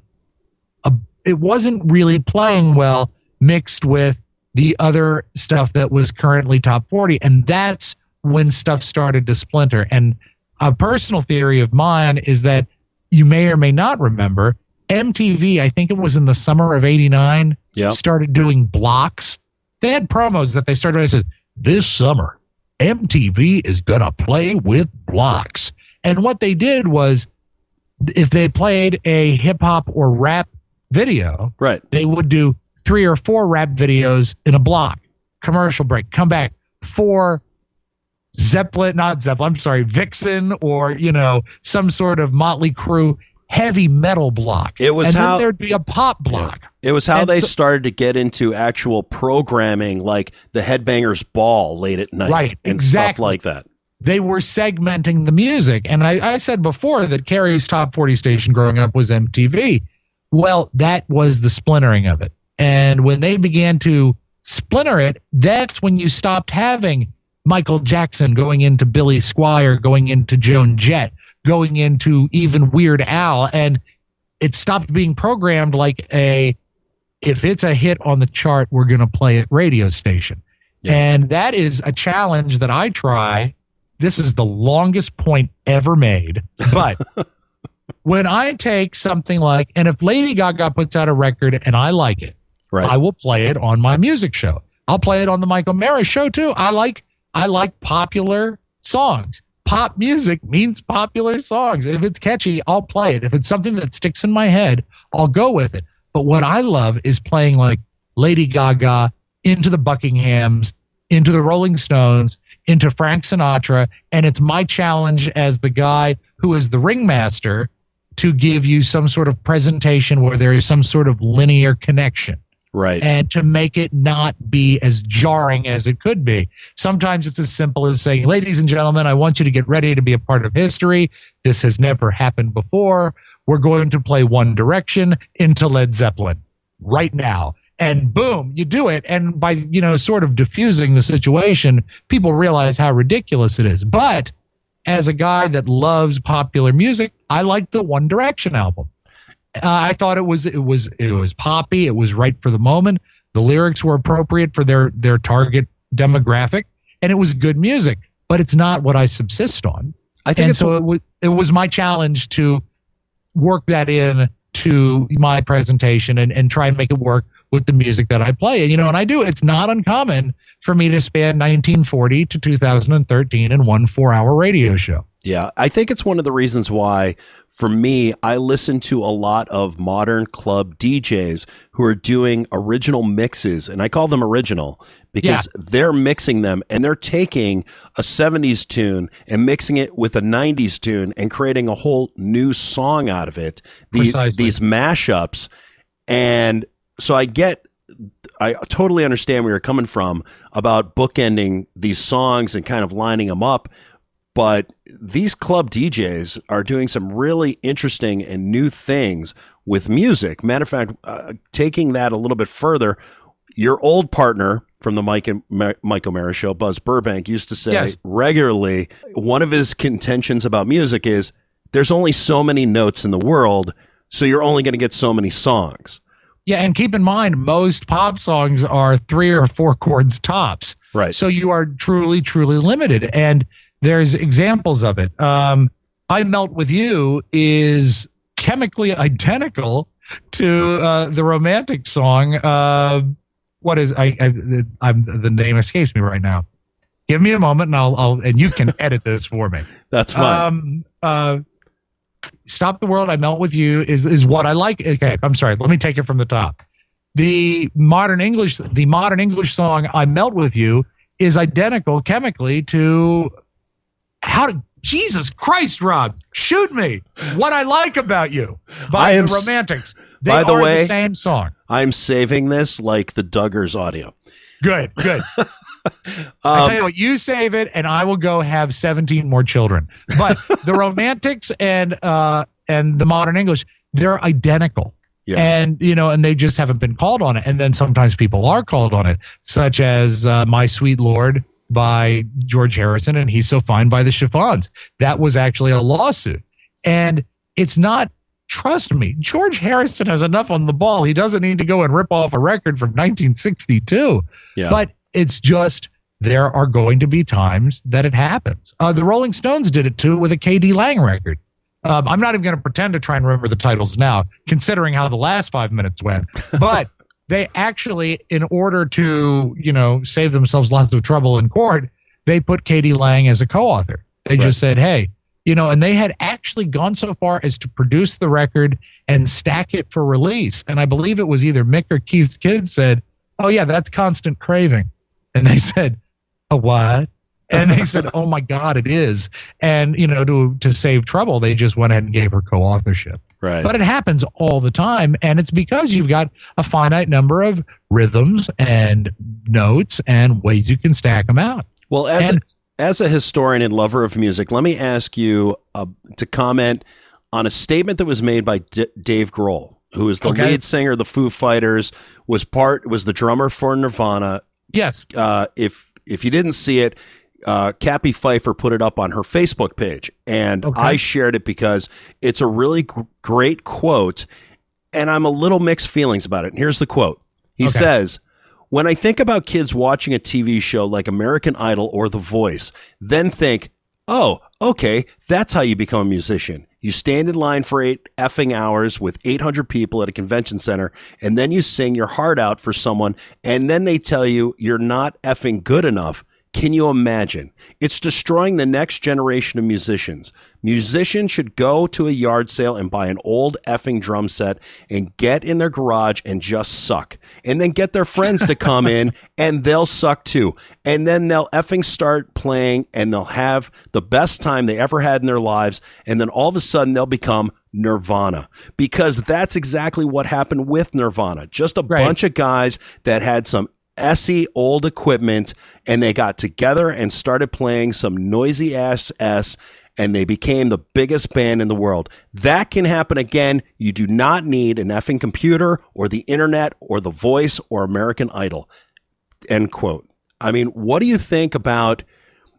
really playing well mixed with the other stuff that was currently Top 40. And that's when stuff started to splinter. And a personal theory of mine is that you may or may not remember MTV, I think it was in the summer of '89, Yep. started doing blocks. They had promos that they started and said, this summer, MTV is going to play with blocks. And what they did was, if they played a hip hop or rap video, Right. they would do 3 or 4 rap videos in a block. Commercial break, come back for Vixen, or, some sort of Motley Crue heavy metal block. It was and how then there'd be a pop block. It was how And they so- started to get into actual programming, like the Headbangers Ball late at night, Right, and exactly. stuff like that. They were segmenting the music. And I said before that Carrie's top 40 station growing up was MTV. Well, that was the splintering of it. And when they began to splinter it, that's when you stopped having Michael Jackson going into Billy Squier, going into Joan Jett, going into even Weird Al. And it stopped being programmed like if it's a hit on the chart, we're going to play it radio station. Yeah. And that is a challenge that I try. This is the longest point ever made. But when I take something like, and if Lady Gaga puts out a record and I like it, Right. I will play it on my music show. I'll play it on the Mike O'Meara show too. I like popular songs. Pop music means popular songs. If it's catchy, I'll play it. If it's something that sticks in my head, I'll go with it. But what I love is playing like Lady Gaga, into the Buckinghams, into the Rolling Stones, into Frank Sinatra. And it's my challenge as the guy who is the ringmaster to give you some sort of presentation where there is some sort of linear connection. Right. And to make it not be as jarring as it could be. Sometimes it's as simple as saying, ladies and gentlemen, I want you to get ready to be a part of history. This has never happened before. We're going to play One Direction into Led Zeppelin right now. And boom, you do it. And by, sort of diffusing the situation, people realize how ridiculous it is. But as a guy that loves popular music, I like the One Direction album. I thought it was poppy. It was right for the moment. The lyrics were appropriate for their target demographic, and it was good music. But it's not what I subsist on. I think it was my challenge to work that in to my presentation and try and make it work with the music that I play. And I do. It's not uncommon for me to span 1940 to 2013 in one 4-hour radio show. Yeah, I think it's one of the reasons why, for me, I listen to a lot of modern club DJs who are doing original mixes, and I call them original because they're mixing them, and they're taking a 70s tune and mixing it with a 90s tune and creating a whole new song out of it, these mashups. And so I totally understand where you're coming from about bookending these songs and kind of lining them up. But these club DJs are doing some really interesting and new things with music. Matter of fact, taking that a little bit further, your old partner from the Mike O'Meara show, Buzz Burbank, used to say regularly, one of his contentions about music is there's only so many notes in the world, so you're only going to get so many songs. Yeah, and keep in mind, most pop songs are 3 or 4 chords tops. Right. So you are truly, truly limited. And there's examples of it. I Melt With You is chemically identical to the Romantic song. What is the name escapes me right now. Give me a moment, and and you can edit this for me. That's fine. Stop the World, I Melt With You is what I like. Okay, I'm sorry. Let me take it from the top. The modern English song I Melt With You is identical chemically to Jesus Christ, Rob, shoot me. What I Like About You by the Romantics. They by the are way, the same song. I'm saving this like the Duggars audio. Good. I tell you what, you save it, and I will go have 17 more children. But the Romantics and the Modern English, they're identical. Yeah. And, and they just haven't been called on it. And then sometimes people are called on it, such as My Sweet Lord by George Harrison and He's So Fine by the Chiffons. That was actually a lawsuit. And it's not, trust me, George Harrison has enough on the ball. He doesn't need to go and rip off a record from 1962. Yeah. But it's just, there are going to be times that it happens. The Rolling Stones did it too with a K.D. Lang record. I'm not even going to pretend to try and remember the titles now, considering how the last 5 minutes went. But they actually, in order to, save themselves lots of trouble in court, they put Katie Lang as a co-author. They just said, hey, and they had actually gone so far as to produce the record and stack it for release. And I believe it was either Mick or Keith's kid said, oh, yeah, that's Constant Craving. And they said, a what? And they said, oh, my God, it is. And, to save trouble, they just went ahead and gave her co-authorship. Right. But it happens all the time. And it's because you've got a finite number of rhythms and notes and ways you can stack them out. Well, as a historian and lover of music, let me ask you to comment on a statement that was made by Dave Grohl, who is the lead singer of the Foo Fighters, was the drummer for Nirvana. Yes. If you didn't see it, Cappy Pfeiffer put it up on her Facebook page, and I shared it because it's a really great quote, and I'm a little mixed feelings about it. And here's the quote. He says, when I think about kids watching a TV show like American Idol or The Voice, then think, oh, okay, that's how you become a musician. You stand in line for 8 effing hours with 800 people at a convention center, and then you sing your heart out for someone, and then they tell you you're not effing good enough. Can you imagine? It's destroying the next generation of musicians. Musicians should go to a yard sale and buy an old effing drum set and get in their garage and just suck. And then get their friends to come in and they'll suck too. And then they'll effing start playing and they'll have the best time they ever had in their lives. And then all of a sudden they'll become Nirvana, because that's exactly what happened with Nirvana. Just a bunch of guys that had some essy old equipment, and they got together and started playing some noisy ass and they became the biggest band in the world. That can happen again. You do not need an effing computer or the internet or The Voice or American Idol. End quote. I mean, what do you think about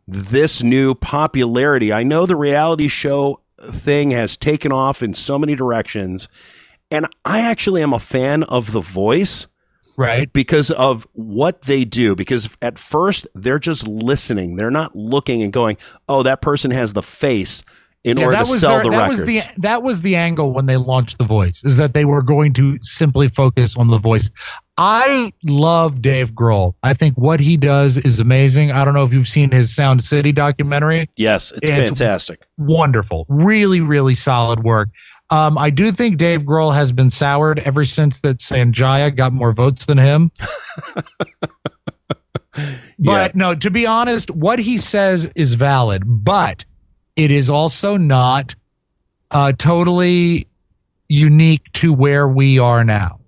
this new popularity? I know the reality show thing has taken off in so many directions, and I actually am a fan of The Voice. Right. Because of what they do. Because at first, they're just listening. They're not looking and going, oh, that person has the face in order to sell the records. That was the angle when they launched The Voice, is that they were going to simply focus on The Voice. I love Dave Grohl. I think what he does is amazing. I don't know if you've seen his Sound City documentary. Yes, it's fantastic. Wonderful. Really, really solid work. I do think Dave Grohl has been soured ever since that Sanjaya got more votes than him. But no, to be honest, what he says is valid, but it is also not totally unique to where we are now.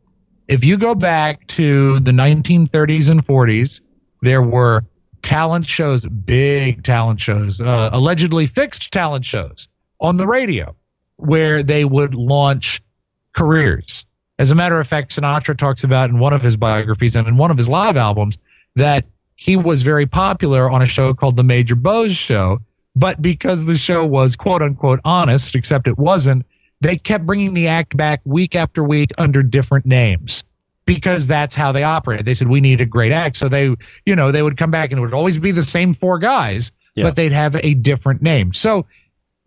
If you go back to the 1930s and 40s, there were talent shows, big talent shows, allegedly fixed talent shows on the radio, where they would launch careers. As a matter of fact, Sinatra talks about in one of his biographies and in one of his live albums that he was very popular on a show called The Major Bowes Show, but because the show was quote-unquote honest, except it wasn't, they kept bringing the act back week after week under different names because that's how they operated. They said, we need a great act. So they would come back and it would always be the same 4 guys, but they'd have a different name. So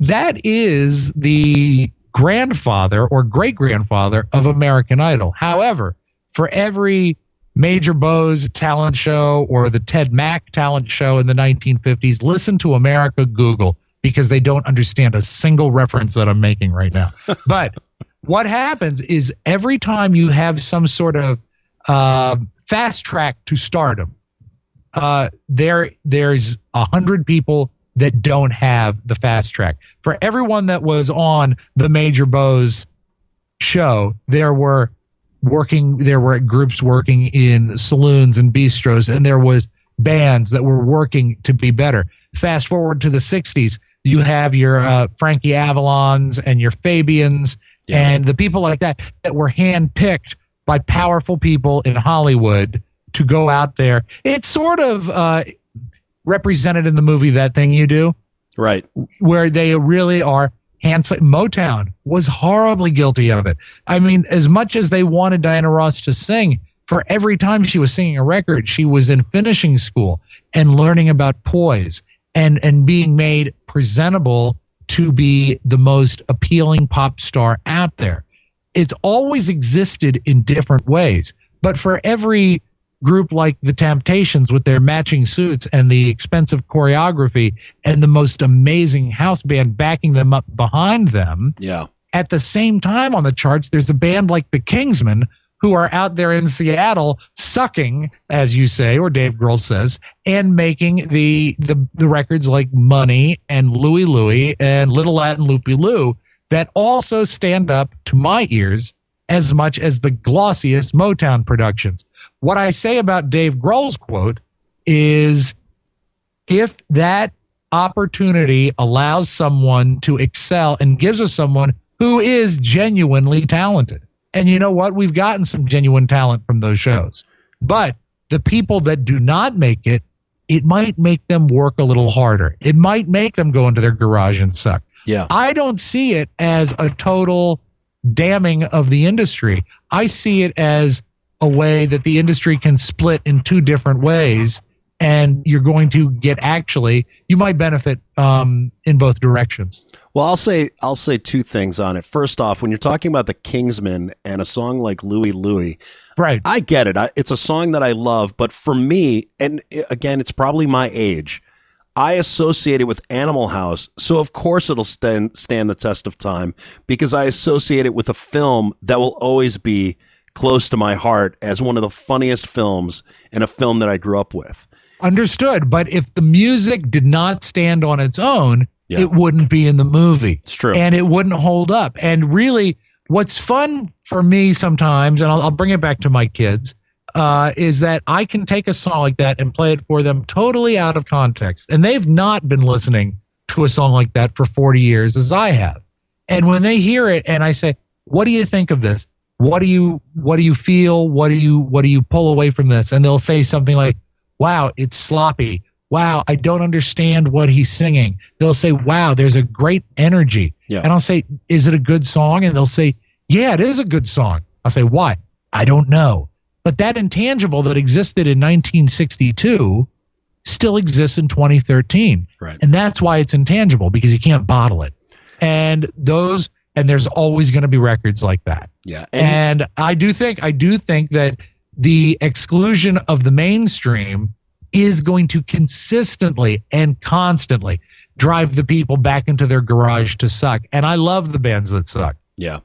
that is the grandfather or great-grandfather of American Idol. However, for every Major Bowes talent show or the Ted Mack talent show in the 1950s, listen to America Google, because they don't understand a single reference that I'm making right now. But what happens is every time you have some sort of fast track to stardom, there's 100 people that don't have the fast track. For everyone that was on the Major Bowes show, there were groups working in saloons and bistros, and there was bands that were working to be better. Fast forward to the 60s, you have your Frankie Avalons and your Fabians and the people like that were handpicked by powerful people in Hollywood to go out there. It's sort of represented in the movie That Thing You Do, right? Where they really are handsome. Motown was horribly guilty of it. I mean, as much as they wanted Diana Ross to sing, for every time she was singing a record, she was in finishing school and learning about poise and being made presentable to be the most appealing pop star out there. It's always existed in different ways. But for every group like the Temptations with their matching suits and the expensive choreography and the most amazing house band backing them up behind them, at the same time on the charts, there's a band like the Kingsmen who are out there in Seattle sucking, as you say, or Dave Grohl says, and making the records like Money and Louie Louie and Little Latin Loopy Lou that also stand up to my ears as much as the glossiest Motown productions. What I say about Dave Grohl's quote is, if that opportunity allows someone to excel and gives us someone who is genuinely talented. And you know what? We've gotten some genuine talent from those shows. But the people that do not make it, it might make them work a little harder. It might make them go into their garage and suck. Yeah. I don't see it as a total damning of the industry. I see it as a way that the industry can split in two different ways, and you're going to get you might benefit in both directions. Well, I'll say two things on it. First off, when you're talking about the Kingsmen and a song like Louie Louie, right? I get it. It's a song that I love, but for me, and again, it's probably my age, I associate it with Animal House, so of course it'll stand the test of time because I associate it with a film that will always be close to my heart as one of the funniest films and a film that I grew up with. Understood. But if the music did not stand on its own, it wouldn't be in the movie. It's true. And it wouldn't hold up. And really, what's fun for me sometimes, and I'll bring it back to my kids, is that I can take a song like that and play it for them totally out of context. And they've not been listening to a song like that for 40 years as I have. And when they hear it and I say, what do you think of this? What do you feel? What do you pull away from this? And they'll say something like, wow, it's sloppy. Wow, I don't understand what he's singing. They'll say, wow, there's a great energy. Yeah. And I'll say, is it a good song? And they'll say, yeah, it is a good song. I'll say, why? I don't know. But that intangible that existed in 1962 still exists in 2013. Right. And that's why it's intangible, because you can't bottle it. And there's always going to be records like that. Yeah. And I do think that the exclusion of the mainstream is going to consistently and constantly drive the people back into their garage to suck. And I love the bands that suck. Yeah.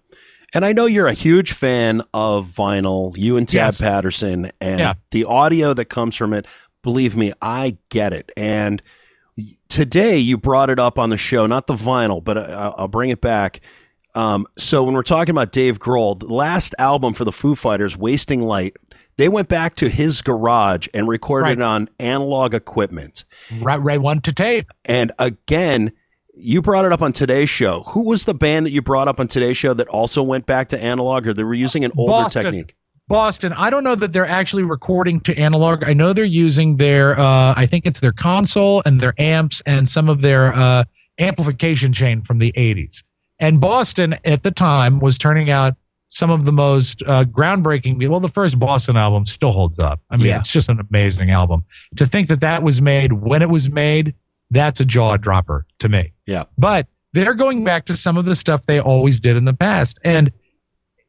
And I know you're a huge fan of vinyl, you and Tab Patterson, and the audio that comes from it. Believe me, I get it. And today you brought it up on the show, not the vinyl, but I'll bring it back. So when we're talking about Dave Grohl, the last album for the Foo Fighters, Wasting Light, they went back to his garage and recorded it on analog equipment. Right, one to tape. And again, you brought it up on Today's Show. Who was the band that you brought up on Today's Show that also went back to analog, or they were using an older technique? Boston. I don't know that they're actually recording to analog. I know they're using their, I think it's their console and their amps and some of their amplification chain from the 80s. And Boston at the time was turning out some of the most groundbreaking. Well, the first Boston album still holds up. I mean, it's just an amazing album. To think that was made when it was made, that's a jaw dropper to me. Yeah. But they're going back to some of the stuff they always did in the past. And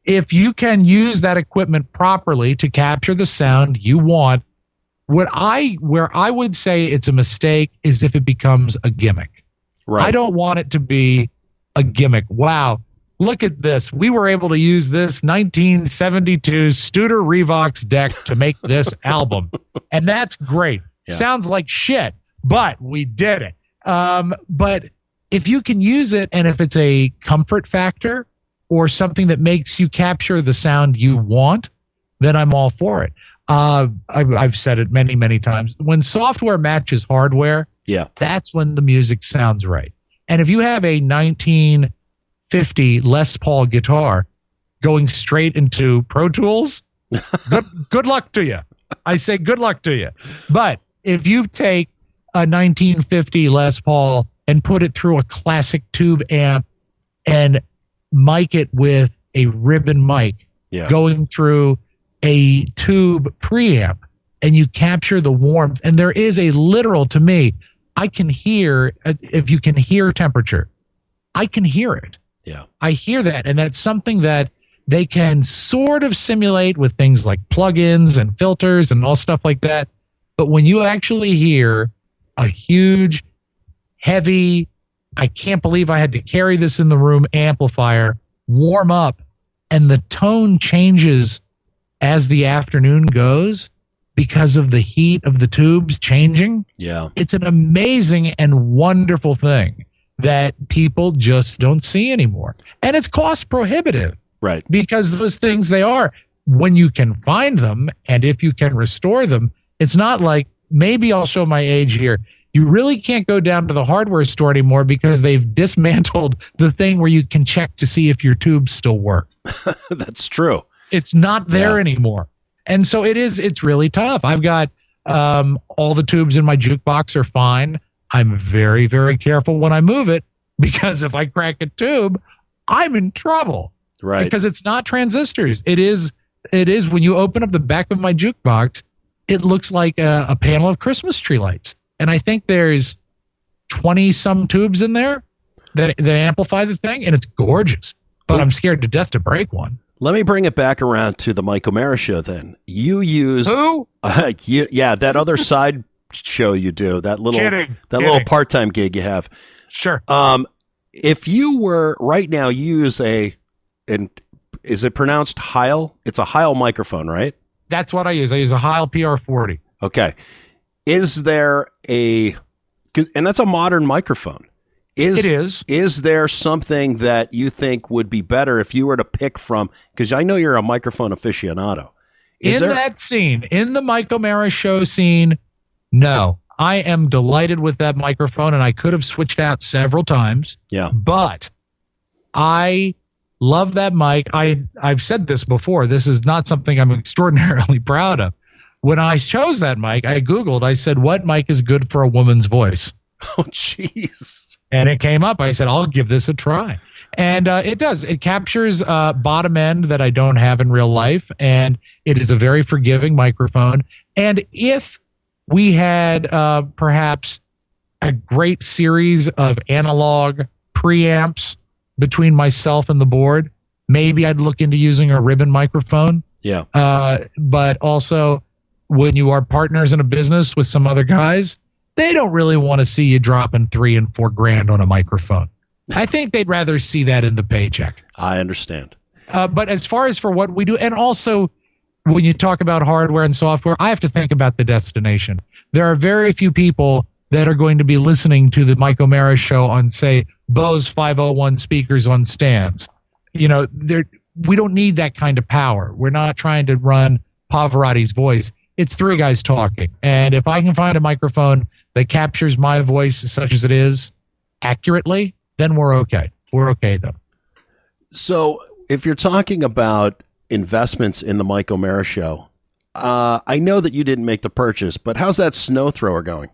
if you can use that equipment properly to capture the sound you want, where I would say it's a mistake is if it becomes a gimmick. Right. I don't want it to be a gimmick. Wow. Look at this. We were able to use this 1972 Studer Revox deck to make this album. And that's great. Yeah. Sounds like shit, but we did it. But if you can use it, and if it's a comfort factor or something that makes you capture the sound you want, then I'm all for it. I've said it many, many times. When software matches hardware, that's when the music sounds right. And if you have a 1950 Les Paul guitar going straight into Pro Tools, good luck to you. I say good luck to you. But if you take a 1950 Les Paul and put it through a classic tube amp and mic it with a ribbon mic going through a tube preamp, and you capture the warmth, and there is a literal, to me, I can hear, if you can hear temperature, I can hear it. Yeah. I hear that. And that's something that they can sort of simulate with things like plugins and filters and all stuff like that. But when you actually hear a huge, heavy, I can't believe I had to carry this in the room amplifier warm up, and the tone changes as the afternoon goes because of the heat of the tubes changing. Yeah. It's an amazing and wonderful thing that people just don't see anymore. And it's cost prohibitive. Right. Because those things, they are, when you can find them and if you can restore them, it's not like, maybe I'll show my age here. You really can't go down to the hardware store anymore because they've dismantled the thing where you can check to see if your tubes still work. That's true. It's not there anymore. And so it's really tough. I've got all the tubes in my jukebox are fine. I'm very, very careful when I move it because if I crack a tube, I'm in trouble. Right. Because it's not transistors. It is when you open up the back of my jukebox, it looks like a panel of Christmas tree lights. And I think there's 20 some tubes in there that amplify the thing, and it's gorgeous. But I'm scared to death to break one. Let me bring it back around to the Mike O'Meara show then. You use who? That other side show you do, that little part-time gig you have. Sure. If you were right now, you use is it pronounced Heil? It's a Heil microphone, right? That's what I use. I use a Heil PR40. Okay. Is there and that's a modern microphone. It is. Is there something that you think would be better if you were to pick from, because I know you're a microphone aficionado. That scene, in the Mike O'Meara show scene, no. I am delighted with that microphone, and I could have switched out several times. Yeah. But I love that mic. I've said this before. This is not something I'm extraordinarily proud of. When I chose that mic, I Googled, I said, what mic is good for a woman's voice? Oh, jeez. And it came up. I said, I'll give this a try. And it does. It captures bottom end that I don't have in real life. And it is a very forgiving microphone. And if we had perhaps a great series of analog preamps between myself and the board, maybe I'd look into using a ribbon microphone. Yeah. But also, when you are partners in a business with some other guys, they don't really want to see you dropping $3,000 and $4,000 on a microphone. I think they'd rather see that in the paycheck. I understand. But as far as for what we do, and also when you talk about hardware and software, I have to think about the destination. There are very few people that are going to be listening to the Mike O'Meara show on, say, Bose 501 speakers on stands. We don't need that kind of power. We're not trying to run Pavarotti's voice. It's three guys talking. And if I can find a microphone that captures my voice such as it is accurately, then we're okay. We're okay, though. So if you're talking about investments in the Mike O'Meara show, I know that you didn't make the purchase, but how's that snow thrower going?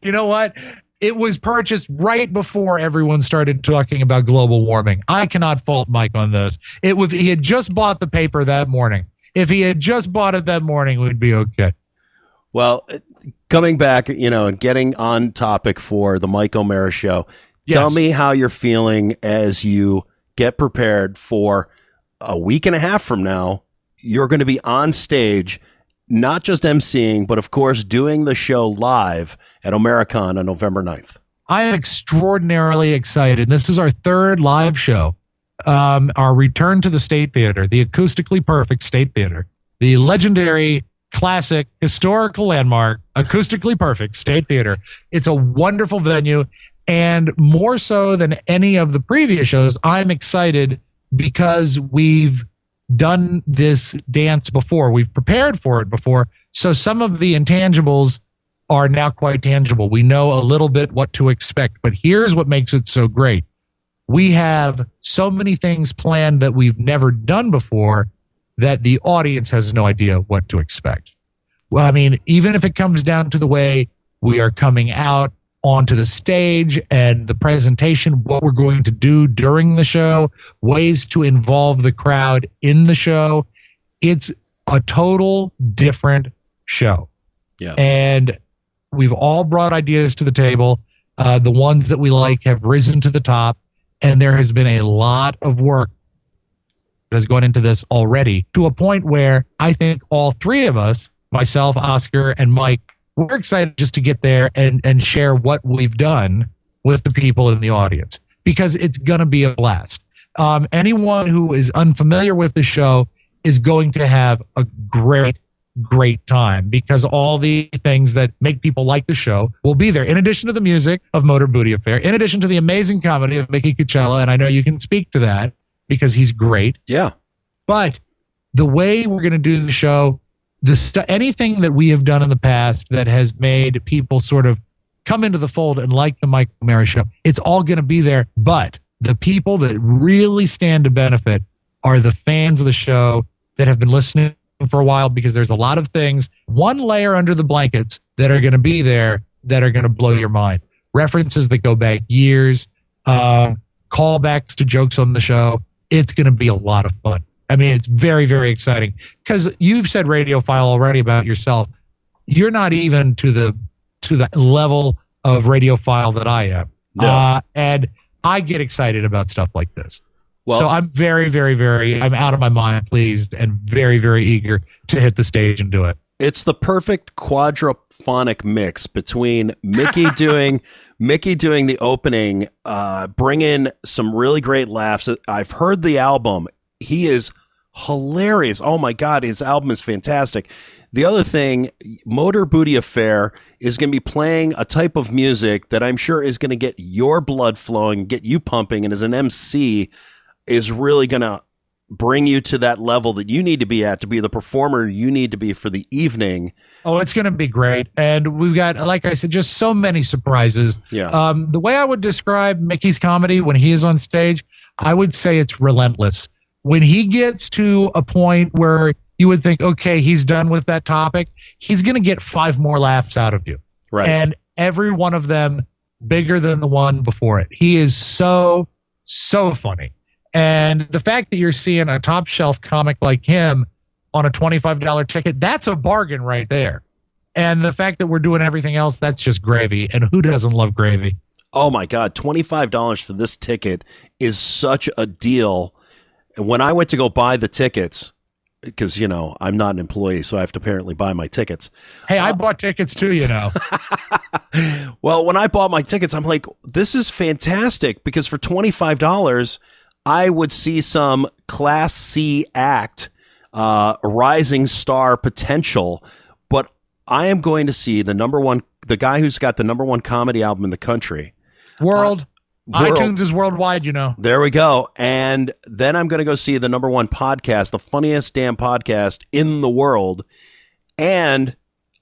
You know what? It was purchased right before everyone started talking about global warming. I cannot fault Mike on this. He had just bought the paper that morning. If he had just bought it that morning, we'd be okay. Well, coming back, and getting on topic for the Mike O'Meara show, tell me how you're feeling as you get prepared for a week and a half from now. You're going to be on stage, not just emceeing, but of course doing the show live at O'MearaCon on November 9th. I am extraordinarily excited. This is our third live show. Our return to the State Theater, the acoustically perfect State Theater, the legendary, classic, historical landmark, acoustically perfect State Theater. It's a wonderful venue, and more so than any of the previous shows, I'm excited because we've done this dance before. We've prepared for it before, so some of the intangibles are now quite tangible. We know a little bit what to expect, but here's what makes it so great. We have so many things planned that we've never done before that the audience has no idea what to expect. Well, I mean, even if it comes down to the way we are coming out onto the stage and the presentation, what we're going to do during the show, ways to involve the crowd in the show, it's a total different show. Yeah. And we've all brought ideas to the table. The ones that we like have risen to the top, and there has been a lot of work that has gone into this already, to a point where I think all three of us, myself, Oscar, and Mike, we're excited just to get there and share what we've done with the people in the audience, because it's going to be a blast. Anyone who is unfamiliar with the show is going to have a great time, because all the things that make people like the show will be there. In addition to the music of Motor Booty Affair, in addition to the amazing comedy of Mickey Coachella, and I know you can speak to that because he's great. Yeah. But the way we're going to do the show, anything that we have done in the past that has made people sort of come into the fold and like the Mike O'Meara Show, it's all going to be there. But the people that really stand to benefit are the fans of the show that have been listening for a while, because there's a lot of things, one layer under the blankets, that are going to be there that are going to blow your mind. References that go back years, callbacks to jokes on the show. It's going to be a lot of fun. I mean, it's very, very exciting, because you've said radiophile already about yourself. You're not even to the level of radiophile that I am. No. And I get excited about stuff like this. Well, so I'm very, very, very, I'm out of my mind pleased and very, very eager to hit the stage and do it. It's the perfect quadraphonic mix between Mickey doing the opening, bring in some really great laughs. I've heard the album. He is hilarious. Oh my God, his album is fantastic. The other thing, Motor Booty Affair is going to be playing a type of music that I'm sure is going to get your blood flowing, get you pumping, and as an MC is really going to bring you to that level that you need to be at to be the performer you need to be for the evening. Oh, it's going to be great. And we've got, like I said, just so many surprises. Yeah. The way I would describe Mickey's comedy when he is on stage, I would say it's relentless. When he gets to a point where you would think, okay, he's done with that topic, he's going to get 5 more laughs out of you. Right. And every one of them bigger than the one before it. He is so funny. And the fact that you're seeing a top shelf comic like him on a $25 ticket, that's a bargain right there. And the fact that we're doing everything else, that's just gravy. And who doesn't love gravy? Oh my God, $25 for this ticket is such a deal. And when I went to go buy the tickets, because, you know, I'm not an employee, so I have to apparently buy my tickets. Hey, I bought tickets too, you know. Well, when I bought my tickets, I'm like, this is fantastic, because for $25, I would see some Class C act, rising star potential, but I am going to see the guy who's got the number 1 comedy album in the country. World. iTunes is worldwide, you know. There we go. And then I'm going to go see the number 1 podcast, the funniest damn podcast in the world. And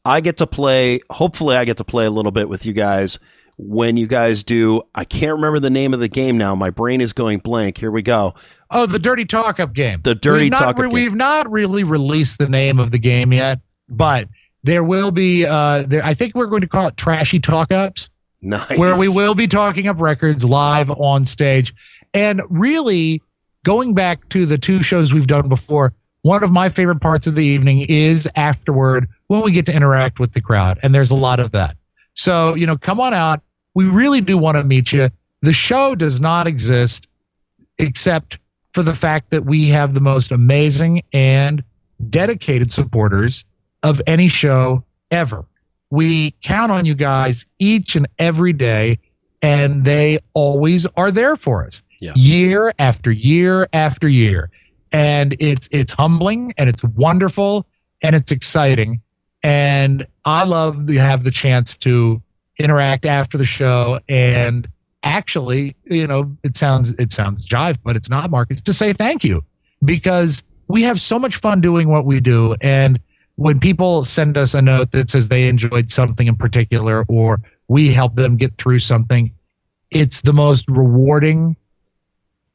hopefully I get to play a little bit with you guys when you guys do, I can't remember the name of the game now. My brain is going blank. Here we go. Oh, the Dirty Talk-Up game. The Dirty Talk-Up game. We've not really released the name of the game yet, but there will be, I think we're going to call it Trashy Talk-Ups. Nice. Where we will be talking up records live on stage. And really, going back to the 2 shows we've done before, one of my favorite parts of the evening is afterward when we get to interact with the crowd. And there's a lot of that. So, you know, come on out. We really do want to meet you. The show does not exist except for the fact that we have the most amazing and dedicated supporters of any show ever. We count on you guys each and every day, and they always are there for us, year after year after year. And it's humbling, and it's wonderful, and it's exciting. And I love to have the chance to interact after the show, and actually, you know, it sounds jive, but it's not, Marcus, to say thank you, because we have so much fun doing what we do. And when people send us a note that says they enjoyed something in particular, or we help them get through something, it's the most rewarding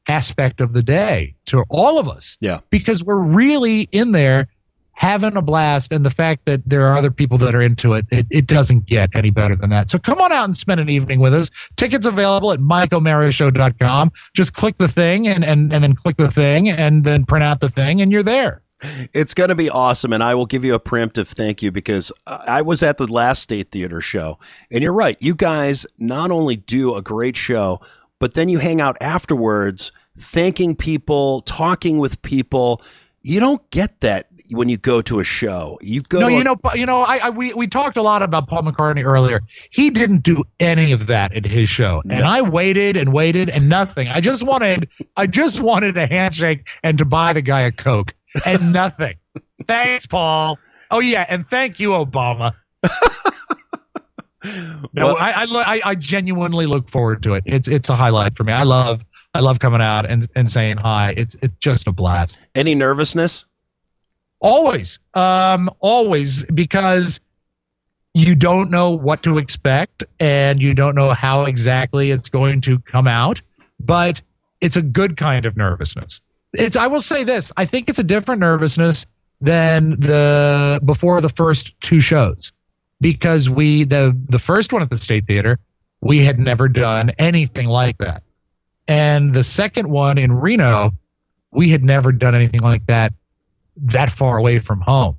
aspect of the day to all of us. Yeah. Because we're really in there having a blast, and the fact that there are other people that are into it, it doesn't get any better than that. So come on out and spend an evening with us. Tickets available at MikeO'MearaShow.com. Just click the thing and then click the thing and then print out the thing, and you're there. It's going to be awesome, and I will give you a preemptive thank you because I was at the last State Theater show, and you're right. You guys not only do a great show, but then you hang out afterwards, thanking people, talking with people. You don't get that when you go to a show. You go. No, we talked a lot about Paul McCartney earlier. He didn't do any of that at his show, and I waited and waited and nothing. I just wanted a handshake and to buy the guy a Coke. And nothing. Thanks, Paul. Oh yeah, and thank you, Obama. I genuinely look forward to it. It's a highlight for me. I love coming out and saying hi. It's just a blast. Any nervousness? Always, because you don't know what to expect and you don't know how exactly it's going to come out, but it's a good kind of nervousness. I will say this. I think it's a different nervousness than before the first two shows, because the first one at the State Theater, we had never done anything like that. And the second one in Reno, we had never done anything like that far away from home.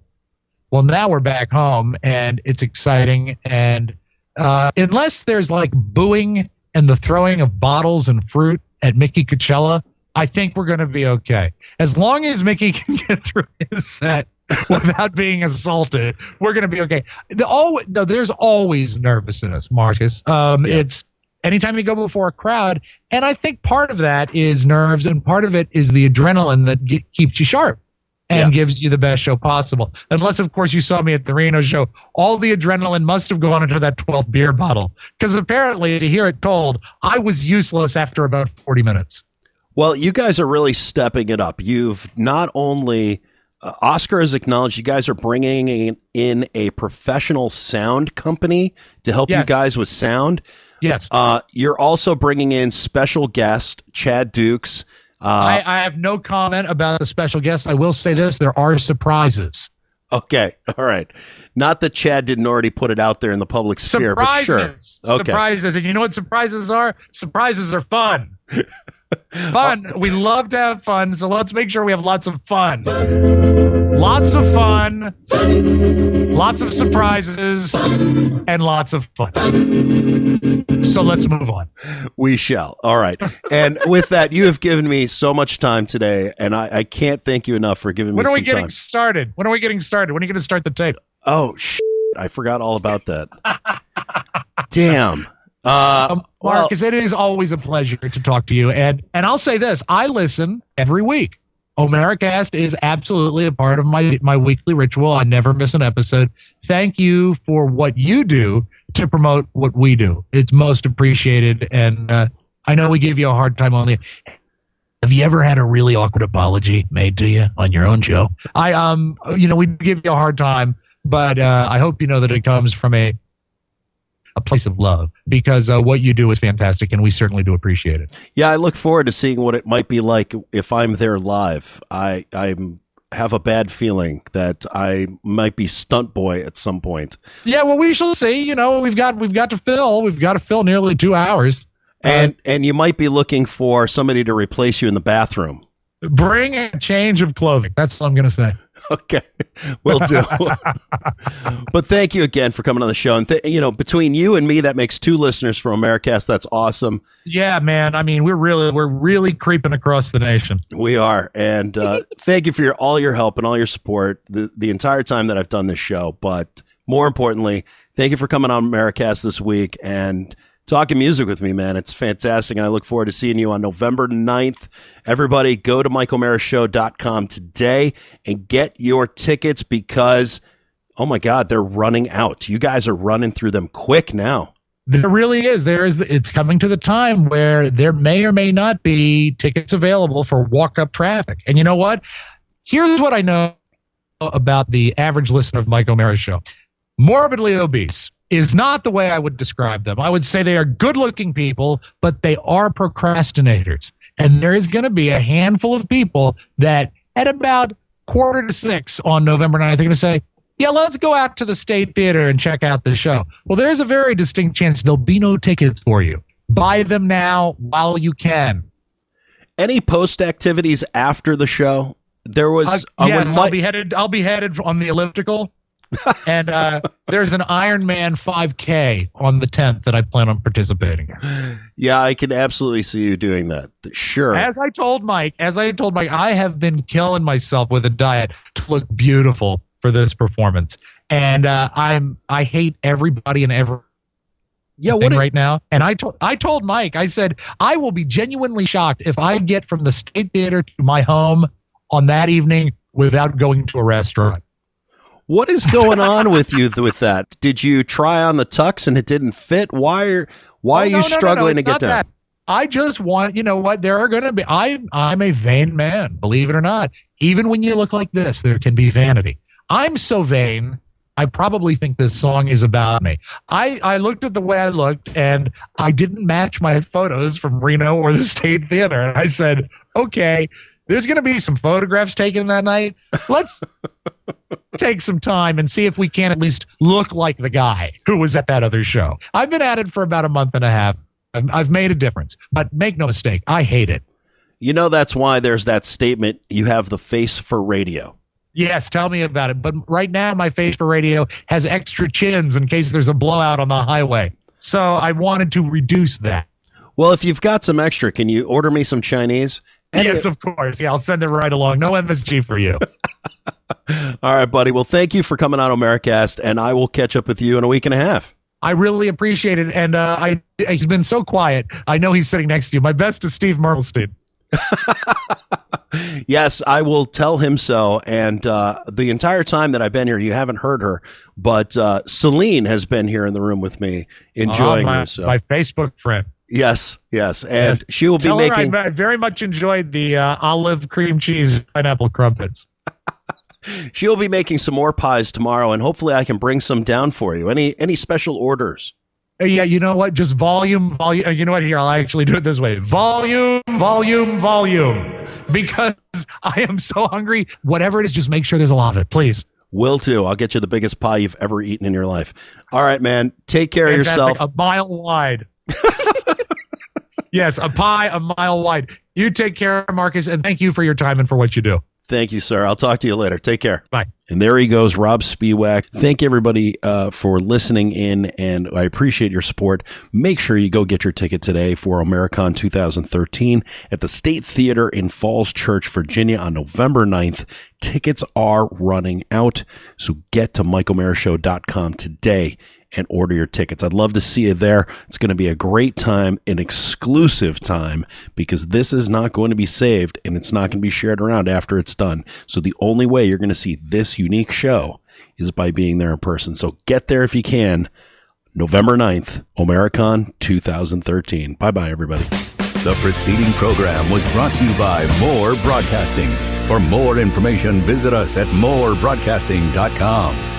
Well, now we're back home and it's exciting. And unless there's like booing and the throwing of bottles and fruit at Mickey Coachella, I think we're going to be okay. As long as Mickey can get through his set without being assaulted, we're going to be okay. There's always nervousness, Marcus. It's anytime you go before a crowd, and I think part of that is nerves, and part of it is the adrenaline that keeps you sharp and gives you the best show possible. Unless, of course, you saw me at the Reno show. All the adrenaline must have gone into that 12th beer bottle, because apparently, to hear it told, I was useless after about 40 minutes. Well, you guys are really stepping it up. You've not only Oscar has acknowledged you guys are bringing in a professional sound company to help you guys with sound. Yes. You're also bringing in special guest Chad Dukes. I have no comment about the special guests. I will say this. There are surprises. Okay. All right. Not that Chad didn't already put it out there in the public sphere, but sure. Okay. Surprises. And you know what surprises are? Surprises are fun. Fun. We love to have fun, so let's make sure we have lots of fun. Lots of fun, lots of surprises, and lots of fun. So let's move on. We shall. All right. And with that, you have given me so much time today, and I can't thank you enough for giving me some time. When are we getting started? When are we getting started? When are you going to start the tape? Oh, I forgot all about that. Damn. Marcus, it is always a pleasure to talk to you. And I'll say this. I listen every week. O'MearaCast is absolutely a part of my weekly ritual. I never miss an episode. Thank you for what you do to promote what we do. It's most appreciated. And I know we gave you a hard time on the. Have you ever had a really awkward apology made to you on your own show? We give you a hard time, but I hope you know that it comes from a place of love, because what you do is fantastic, and we certainly do appreciate it. Yeah, I look forward to seeing what it might be like if I'm there live. I have a bad feeling that I might be stunt boy at some point. Yeah, well, we shall see. You know, we've got to fill nearly 2 hours, and you might be looking for somebody to replace you in the bathroom. Bring a change of clothing. That's all I'm going to say. Okay, will do. But thank you again for coming on the show. And between you and me, that makes 2 listeners for O'MearaCast. That's awesome. Yeah, man. I mean, we're really creeping across the nation. We are, and thank you for all your help and all your support the entire time that I've done this show. But more importantly, thank you for coming on O'MearaCast this week and talking music with me, man. It's fantastic, and I look forward to seeing you on November 9th. Everybody, go to MikeO'MearaShow.com today and get your tickets because, oh my God, they're running out. You guys are running through them quick now. There really is. It's coming to the time where there may or may not be tickets available for walk-up traffic. And you know what? Here's what I know about the average listener of Mike O'Meara's show. Morbidly obese is not the way I would describe them. I would say they are good-looking people, but they are procrastinators. And there is going to be a handful of people that at about 5:45 on November 9th, they're going to say, yeah, let's go out to the State Theater and check out the show. Well, there's a very distinct chance there'll be no tickets for you. Buy them now while you can. Any post activities after the show There was yes, I'll be headed on the elliptical, and there's an Ironman 5K on the 10th that I plan on participating in. Yeah, I can absolutely see you doing that. Sure. As I told Mike, I have been killing myself with a diet to look beautiful for this performance, and I hate everybody and everything right now. And I told Mike, I said, I will be genuinely shocked if I get from the State Theater to my home on that evening without going to a restaurant. What is going on with you with that? Did you try on the tux and it didn't fit? Why are you struggling to get down? That. I just want, you know what, there are going to be, I'm a vain man, believe it or not. Even when you look like this, there can be vanity. I'm so vain, I probably think this song is about me. I looked at the way I looked, and I didn't match my photos from Reno or the State Theater. And I said, okay, there's going to be some photographs taken that night. Let's take some time and see if we can at least look like the guy who was at that other show. I've been at it for about a month and a half. I've made a difference. But make no mistake, I hate it. You know, that's why there's that statement, you have the face for radio. Yes, tell me about it. But right now, my face for radio has extra chins in case there's a blowout on the highway. So I wanted to reduce that. Well, if you've got some extra, can you order me some Chinese? Yes, of course. Yeah, I'll send it right along. No MSG for you. All right, buddy. Well, thank you for coming on O'MearaCast, and I will catch up with you in a week and a half. I really appreciate it. And he's been so quiet. I know he's sitting next to you. My best to Steve Mermelstein. Yes, I will tell him so. And the entire time that I've been here, you haven't heard her, but Celine has been here in the room with me enjoying herself. My Facebook friend. Yes. And she will be making. I very much enjoyed the olive cream cheese pineapple crumpets. She'll be making some more pies tomorrow, and hopefully I can bring some down for you. Any special orders? Yeah, you know what? Just volume. You know what? Here, I'll actually do it this way. Volume. Because I am so hungry. Whatever it is, just make sure there's a lot of it, please. Will do. I'll get you the biggest pie you've ever eaten in your life. All right, man. Take care of yourself. A mile wide. Yes, a pie a mile wide. You take care, Marcus, and thank you for your time and for what you do. Thank you, sir. I'll talk to you later. Take care. Bye. And there he goes, Robb Spewak. Thank everybody for listening in, and I appreciate your support. Make sure you go get your ticket today for O'MearaCon 2013 at the State Theater in Falls Church, Virginia on November 9th. Tickets are running out, so get to MikeO'MearaShow.com today and order your tickets. I'd love to see you there. It's going to be a great time, an exclusive time, because this is not going to be saved and it's not going to be shared around after it's done. So the only way you're going to see this unique show is by being there in person. So get there if you can. November 9th, O'MearaCon 2013. Bye-bye, everybody. The preceding program was brought to you by More Broadcasting. For more information, visit us at morebroadcasting.com.